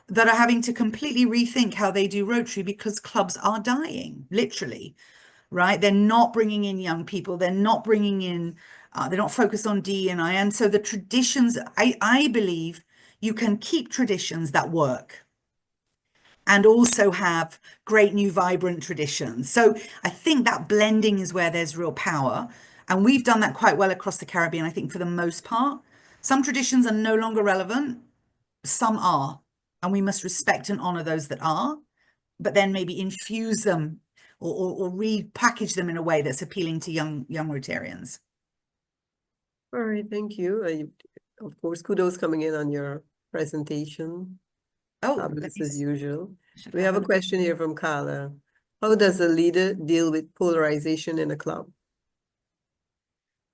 that are having to completely rethink how they do Rotary because clubs are dying, literally, right? They're not bringing in young people. They're not bringing in, they're not focused on D&I. And so the traditions, I believe you can keep traditions that work and also have great new vibrant traditions. So I think that blending is where there's real power. And we've done that quite well across the Caribbean, I think, for the most part. Some traditions are no longer relevant. Some are. And we must respect and honor those that are, but then maybe infuse them or repackage them in a way that's appealing to young Rotarians. All right, thank you. Of course, kudos coming in on your presentation. Oh, Fabulous as usual. should We have a look. question here from Carla. How does a leader deal with polarization in a club?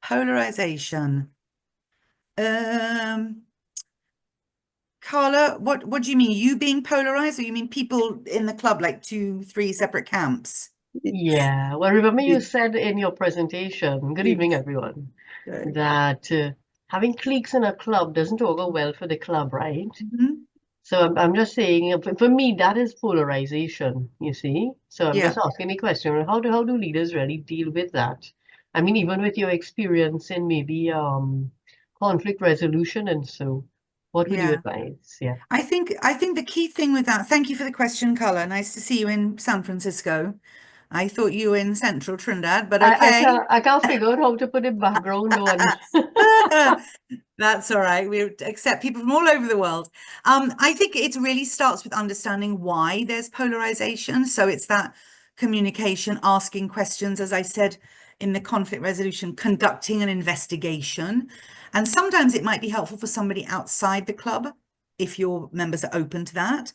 Polarization. Carla, what do you mean? You being polarized, or you mean people in the club, like 2-3 separate camps? Yeah, well, remember you It- said in your presentation, good evening, everyone, Right. that having cliques in a club doesn't all go well for the club, right? Mhm. So I'm just saying, for me, that is polarization, you see? So I'm Yeah. just asking the question, how do leaders really deal with that? I mean, even with your experience in maybe conflict resolution and so, what would you Yeah. advise? Yeah. I think the key thing with that, thank you for the question, Carla. Nice to see you in San Francisco. I thought you were in Central Trinidad, but okay. I can't figure out how to put a background on. That's all right. We accept people from all over the world. I think it really starts with understanding why there's polarization. So it's that communication, asking questions, as I said in the conflict resolution, conducting an investigation. And sometimes it might be helpful for somebody outside the club, if your members are open to that,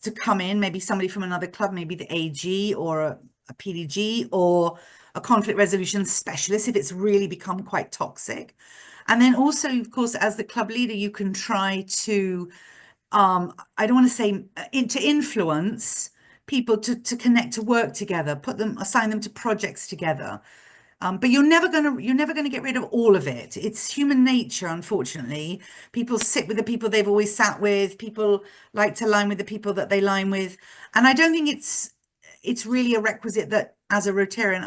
to come in, maybe somebody from another club, maybe the AG or a PDG or a conflict resolution specialist if it's really become quite toxic. And then also, of course, as the club leader, you can try to, I don't want to say to influence people to connect, to work together, assign them to projects together. But you're never gonna get rid of all of it. It's human nature, unfortunately. People sit with the people they've always sat with. People like to line with the people that they line with. And I don't think it's really a requisite that as a Rotarian,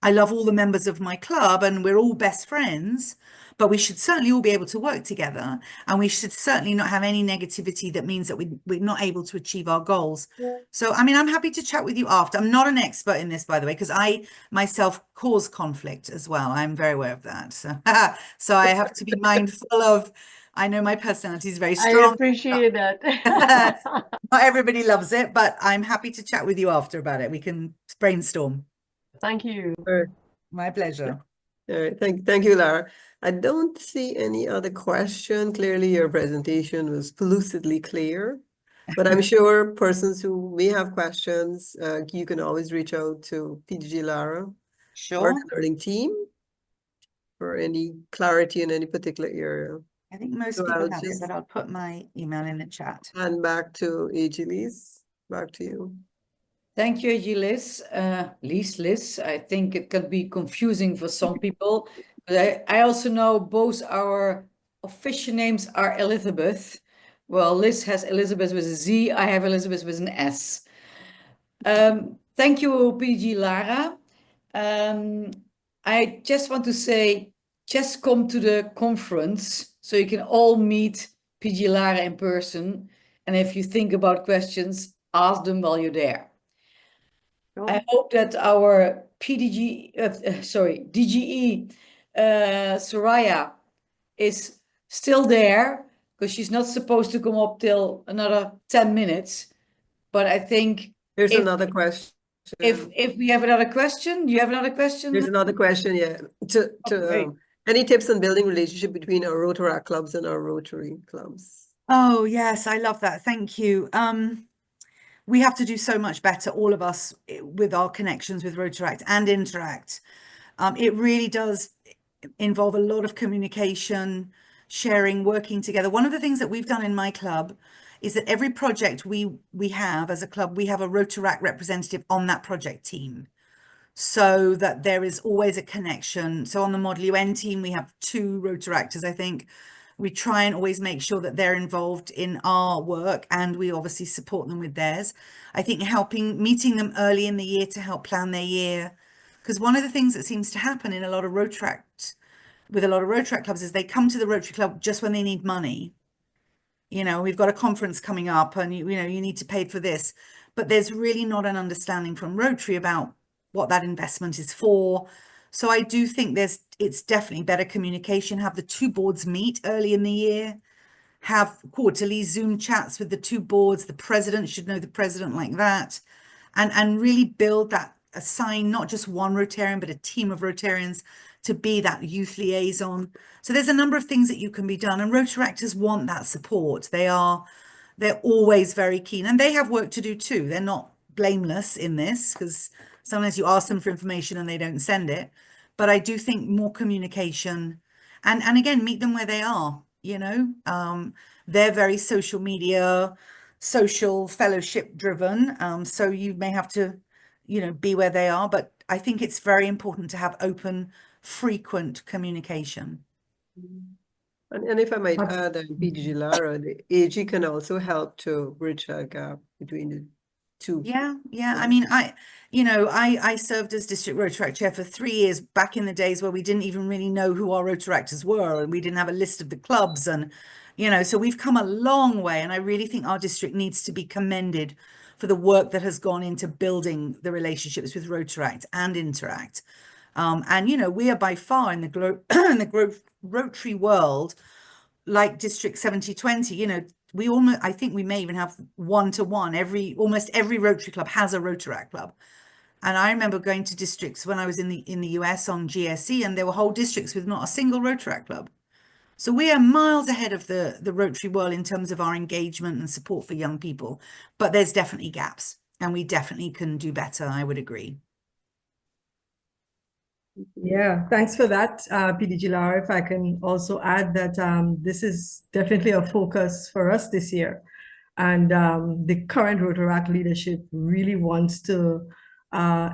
I love all the members of my club and we're all best friends, but we should certainly all be able to work together, and we should certainly not have any negativity that means that we're not able to achieve our goals. So, I mean, I'm happy to chat with you after. I'm not an expert in this, by the way, because I myself cause conflict as well. I'm very aware of that. So, so I have to be mindful of, I know my personality is very I strong. appreciate that. Not everybody loves it, but I'm happy to chat with you after about it. We can brainstorm. Thank you. All right. My pleasure. All right. Thank you, Lara. I don't see any other question. Clearly, your presentation was lucidly clear, but I'm sure persons who may have questions, you can always reach out to PDG Lara or Sure. the learning team for any clarity in any particular area. I think most So people I'll have it, just but I'll put my email in the chat. hand back to Liz. Back to you. Thank you, Liz. Liz. I think it can be confusing for some people, but I also know both our official names are Elizabeth. Well, Liz has Elizabeth with a Z. I have Elizabeth with an S. Thank you, PG Lara. I just want to say, just come to the conference so you can all meet PG Lara in person. And if you think about questions, ask them while you're there. I hope that our DGE, Soraya is still there, because she's not supposed to come up till another 10 minutes. But I think Here's another question. if we have another question, do you have another question? There's another question, yeah. Any tips on building relationship between our Rotaract clubs and our Rotary clubs? Oh, yes, I love that. Thank you. We have to do so much better, all of us, with our connections with Rotaract and Interact. It really does involve a lot of communication, sharing, working together. One of the things that we've done in my club is that every project we have as a club, we have a Rotaract representative on that project team, so that there is always a connection. So on the Model UN team, we have 2 Rotaractors, I think. We try and always make sure that they're involved in our work, and we obviously support them with theirs. I think meeting them early in the year to help plan their year. Because one of the things that seems to happen in a lot of Rotaract, with a lot of Rotaract clubs, is they come to the Rotary Club just when they need money. You know, we've got a conference coming up and, you know, you need to pay for this. But there's really not an understanding from Rotary about what that investment is for. So I do think it's definitely better communication. Have the 2 boards meet early in the year, have quarterly Zoom chats with the 2 boards. The president should know the president like that, and really build that, assign not just one Rotarian, but a team of Rotarians to be that youth liaison. So there's a number of things that you can be done, and Rotaractors want that support. They're always very keen, and they have work to do too. They're not blameless in this, because sometimes you ask them for information and they don't send it. But I do think more communication, and again, meet them where they are, you know. They're very social media, social fellowship driven. So you may have to, you know, be where they are, but I think it's very important to have open, frequent communication. And if I might add, PDG Lara, the AG can also help to bridge that gap between the 2. Yeah. I mean, I served as district Rotaract chair for 3 years back in the days where we didn't even really know who our Rotaractors were, and we didn't have a list of the clubs, and, you know, so we've come a long way, and I really think our district needs to be commended for the work that has gone into building the relationships with Rotaract and Interact. And, you know, we are by far in the Rotary world, like District 7020, you know, I think we may even have 1-to-1. Almost every Rotary club has a Rotaract club. And I remember going to districts when I was in the US on GSE, and there were whole districts with not a single Rotaract club. So we are miles ahead of the Rotary world in terms of our engagement and support for young people. But there's definitely gaps, and we definitely can do better, I would agree. Yeah, thanks for that, PDG Lara. If I can also add that this is definitely a focus for us this year. And the current Rotaract leadership really wants to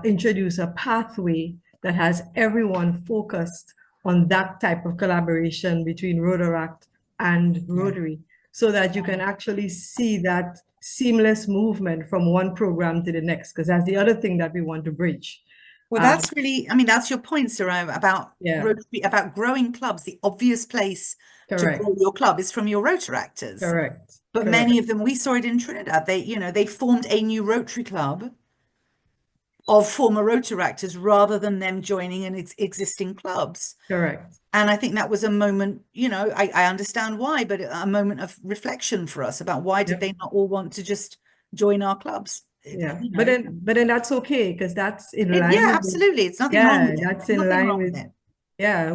introduce a pathway that has everyone focused on that type of collaboration between Rotaract and Rotary, so that you can actually see that seamless movement from one program to the next, because that's the other thing that we want to bridge. Well, that's really, I mean, that's your point, Sarah, about Yeah. Rotary, about growing clubs. The obvious place to Correct. grow your club is from your Rotaractors. Correct. But Correct. many of them, we saw it in Trinidad. They formed a new Rotary club of former Rotaractors rather than them joining in existing clubs. Correct. And I think that was a moment, I understand why, but a moment of reflection for us about why did they not all want to just join our clubs? Yeah, but then that's okay, because that's in line. Yeah, absolutely. It's nothing wrong with it. That's in Nothing line wrong with it.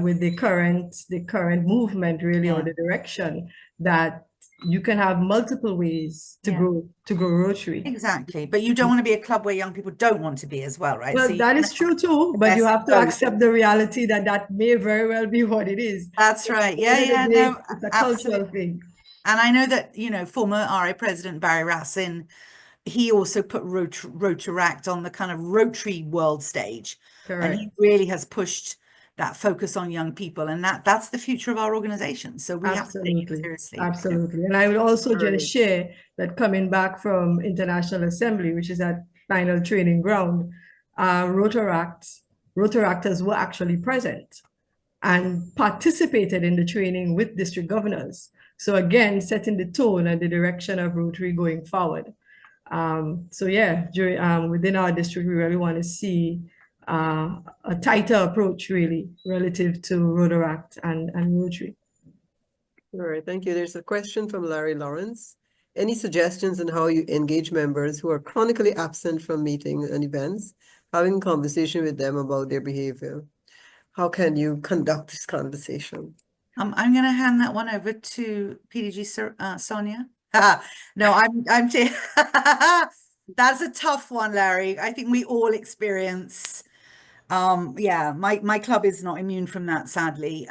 with the current movement, really, or the direction that you can have multiple ways to grow Rotary. Exactly. But you don't want to be a club where young people don't want to be as well, right? Well, So that is true too, but you have to accept the reality that that may very well be what it is. That's right. At the end of the day, it's a cultural thing. And I know that, former RA President Barry Racine, he also put Rotaract on the kind of Rotary world stage. Correct. And he really has pushed that focus on young people, and that's the future of our organization. So we have to take it seriously. Absolutely. And I would also just share that coming back from International Assembly, which is that final training ground, Rotaractors were actually present and participated in the training with district governors. So again, setting the tone and the direction of Rotary going forward. So yeah, within our district, we really want to see a tighter approach, really, relative to Rotaract and Rotary. All right, thank you. There's a question from Larry Lawrence. Any suggestions on how you engage members who are chronically absent from meetings and events, having conversation with them about their behavior? How can you conduct this conversation? I'm going to hand that one over to PDG Sonia. No, that's a tough one, Larry. I think we all experience, my club is not immune from that, sadly.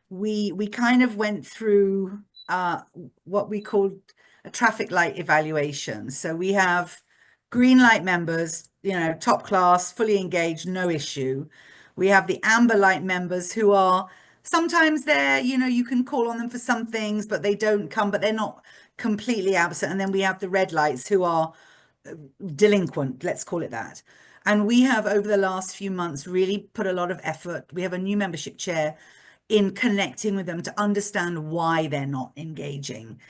We kind of went through what we called a traffic light evaluation. So we have green light members, top class, fully engaged, no issue. We have the amber light members who are sometimes there, you can call on them for some things, but they don't come, but they're not completely absent. And then we have the red lights who are delinquent, let's call it that. And we have, over the last few months, really put a lot of effort. We have a new membership chair in connecting with them to understand why they're not engaging.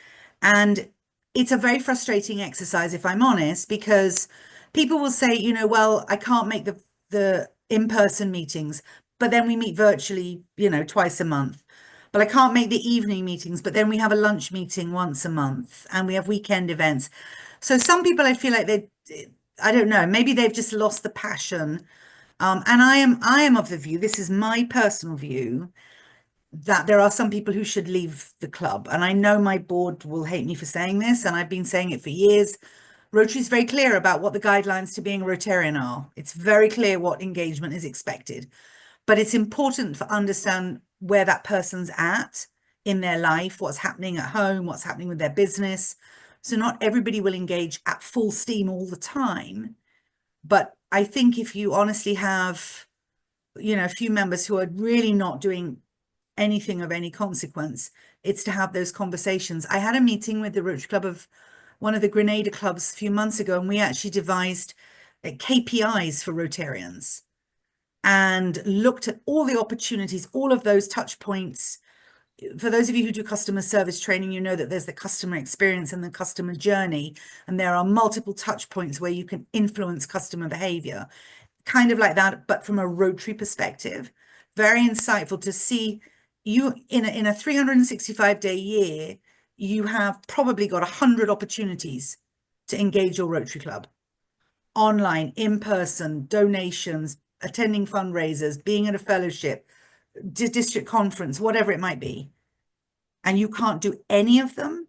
And it's a very frustrating exercise, if I'm honest, because people will say, well, I can't make the in-person meetings, but then we meet virtually, twice a month. But I can't make the evening meetings, but then we have a lunch meeting once a month and we have weekend events. So some people, I feel like I don't know, maybe they've just lost the passion. And I am of the view, this is my personal view, that there are some people who should leave the club. And I know my board will hate me for saying this, and I've been saying it for years. Rotary is very clear about what the guidelines to being a Rotarian are. It's very clear what engagement is expected. But it's important to understand where that person's at in their life, what's happening at home, what's happening with their business. So not everybody will engage at full steam all the time. But I think if you honestly have, a few members who are really not doing anything of any consequence, it's to have those conversations. I had a meeting with the Rotary Club of one of the Grenada clubs a few months ago, and we actually devised KPIs for Rotarians and looked at all the opportunities, all of those touch points. For those of you who do customer service training, you know that there's the customer experience and the customer journey, and there are multiple touch points where you can influence customer behavior, kind of like that, but from a Rotary perspective. Very insightful to see you in a 365-day year, you have probably got 100 opportunities to engage your Rotary Club. Online, in person, donations, attending fundraisers, being at a fellowship, district conference, whatever it might be. And you can't do any of them.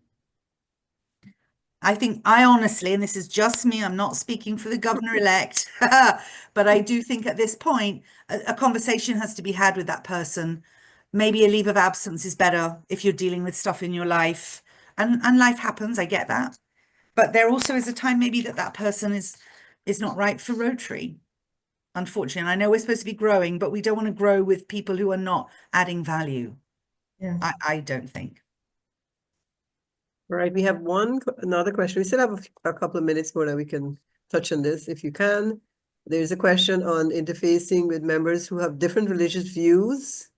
I think I honestly, and this is just me, I'm not speaking for the governor-elect, but I do think at this point, a conversation has to be had with that person. Maybe a leave of absence is better if you're dealing with stuff in your life. And life happens, I get that. But there also is a time maybe that person is not right for Rotary, unfortunately. And I know we're supposed to be growing, but we don't want to grow with people who are not adding value. Yeah. I don't think. All right, we have another question. We still have a couple of minutes more that we can touch on this if you can. There's a question on interfacing with members who have different religious views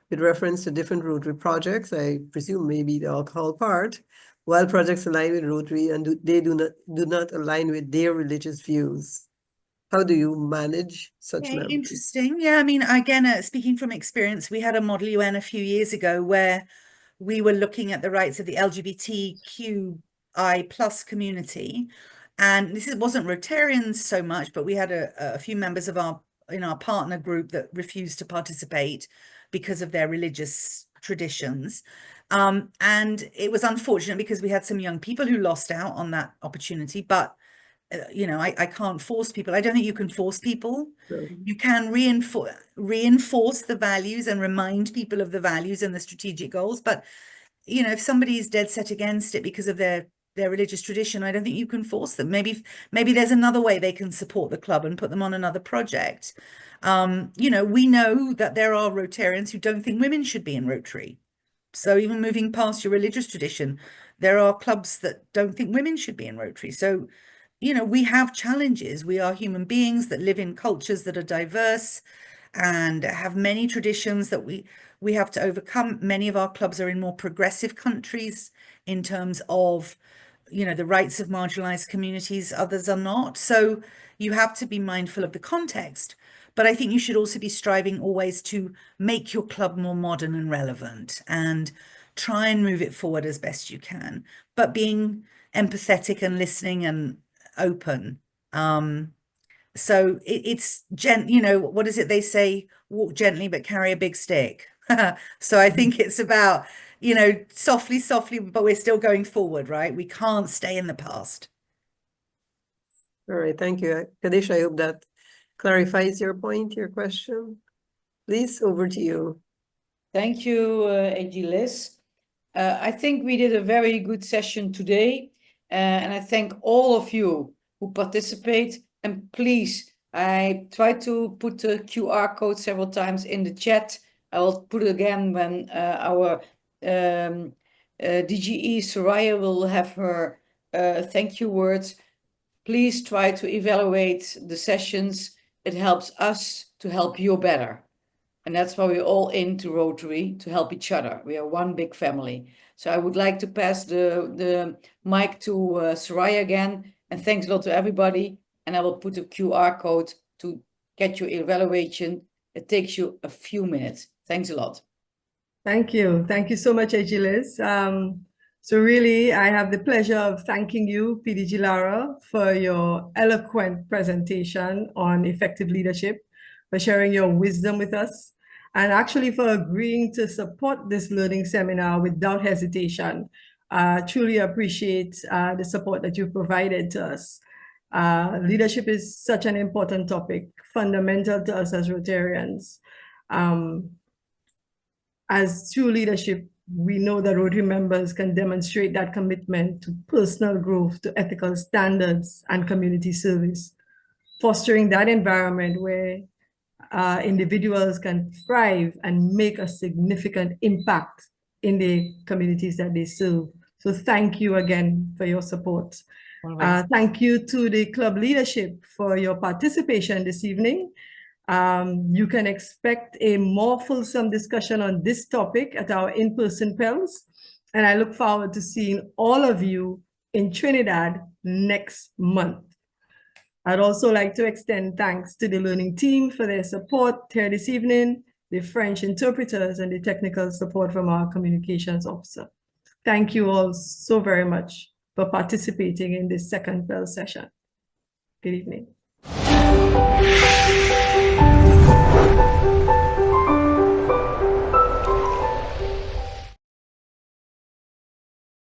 with reference to different Rotary projects. I presume maybe the alcohol part, while projects align with Rotary and they do not align with their religious views. How do you manage such Okay, members? interesting. Yeah, I mean, again, speaking from experience, we had a Model UN a few years ago where we were looking at the rights of the LGBTQI plus community. And this wasn't Rotarians so much, but we had a few members of our partner group that refused to participate because of their religious traditions. And it was unfortunate because we had some young people who lost out on that opportunity, but I can't force people. I don't think you can force people. You can reinforce the values and remind people of the values and the strategic goals. But, if somebody's dead set against it because of their religious tradition, I don't think you can force them. Maybe there's another way they can support the club and put them on another project. We know that there are Rotarians who don't think women should be in Rotary. So even moving past your religious tradition, there are clubs that don't think women should be in Rotary. So we have challenges. We are human beings that live in cultures that are diverse and have many traditions that we have to overcome. Many of our clubs are in more progressive countries in terms of, the rights of marginalized communities. Others are not. So you have to be mindful of the context. But I think you should also be striving always to make your club more modern and relevant and try and move it forward as best you can, but being empathetic and listening and open. So it's what is it they say? Walk gently, but carry a big stick. So I think it's about, softly, but we're still going forward, right? We can't stay in the past. All right, thank you. Kadesh, I hope that clarifies your question. Please, over to you. Thank you, AG Liz. I think we did a very good session today, and I thank all of you who participate. And please, I tried to put the QR code several times in the chat. I will put it again when our DGE Soraya will have her thank you words. Please try to evaluate the sessions. It helps us to help you better. And that's why we're all into Rotary, to help each other. We are one big family. So I would like to pass the mic to Soraya again. And thanks a lot to everybody. And I will put a QR code to get your evaluation. It takes you a few minutes. Thanks a lot. Thank you. Thank you so much, AG Liz. So really, I have the pleasure of thanking you, PDG Lara, for your eloquent presentation on effective leadership, for sharing your wisdom with us, and actually for agreeing to support this learning seminar without hesitation. Truly appreciate the support that you've provided to us. Leadership is such an important topic, fundamental to us as Rotarians. As true leadership, we know that Rotary members can demonstrate that commitment to personal growth, to ethical standards, and community service, fostering that environment where individuals can thrive and make a significant impact in the communities that they serve. So thank you again for your support. Thank you to the club leadership for your participation this evening. You can expect a more fulsome discussion on this topic at our in-person PELS, and I look forward to seeing all of you in Trinidad next month. I'd also like to extend thanks to the learning team for their support here this evening, the French interpreters, and the technical support from our communications officer. Thank you all so very much for participating in this second PELS session. Good evening.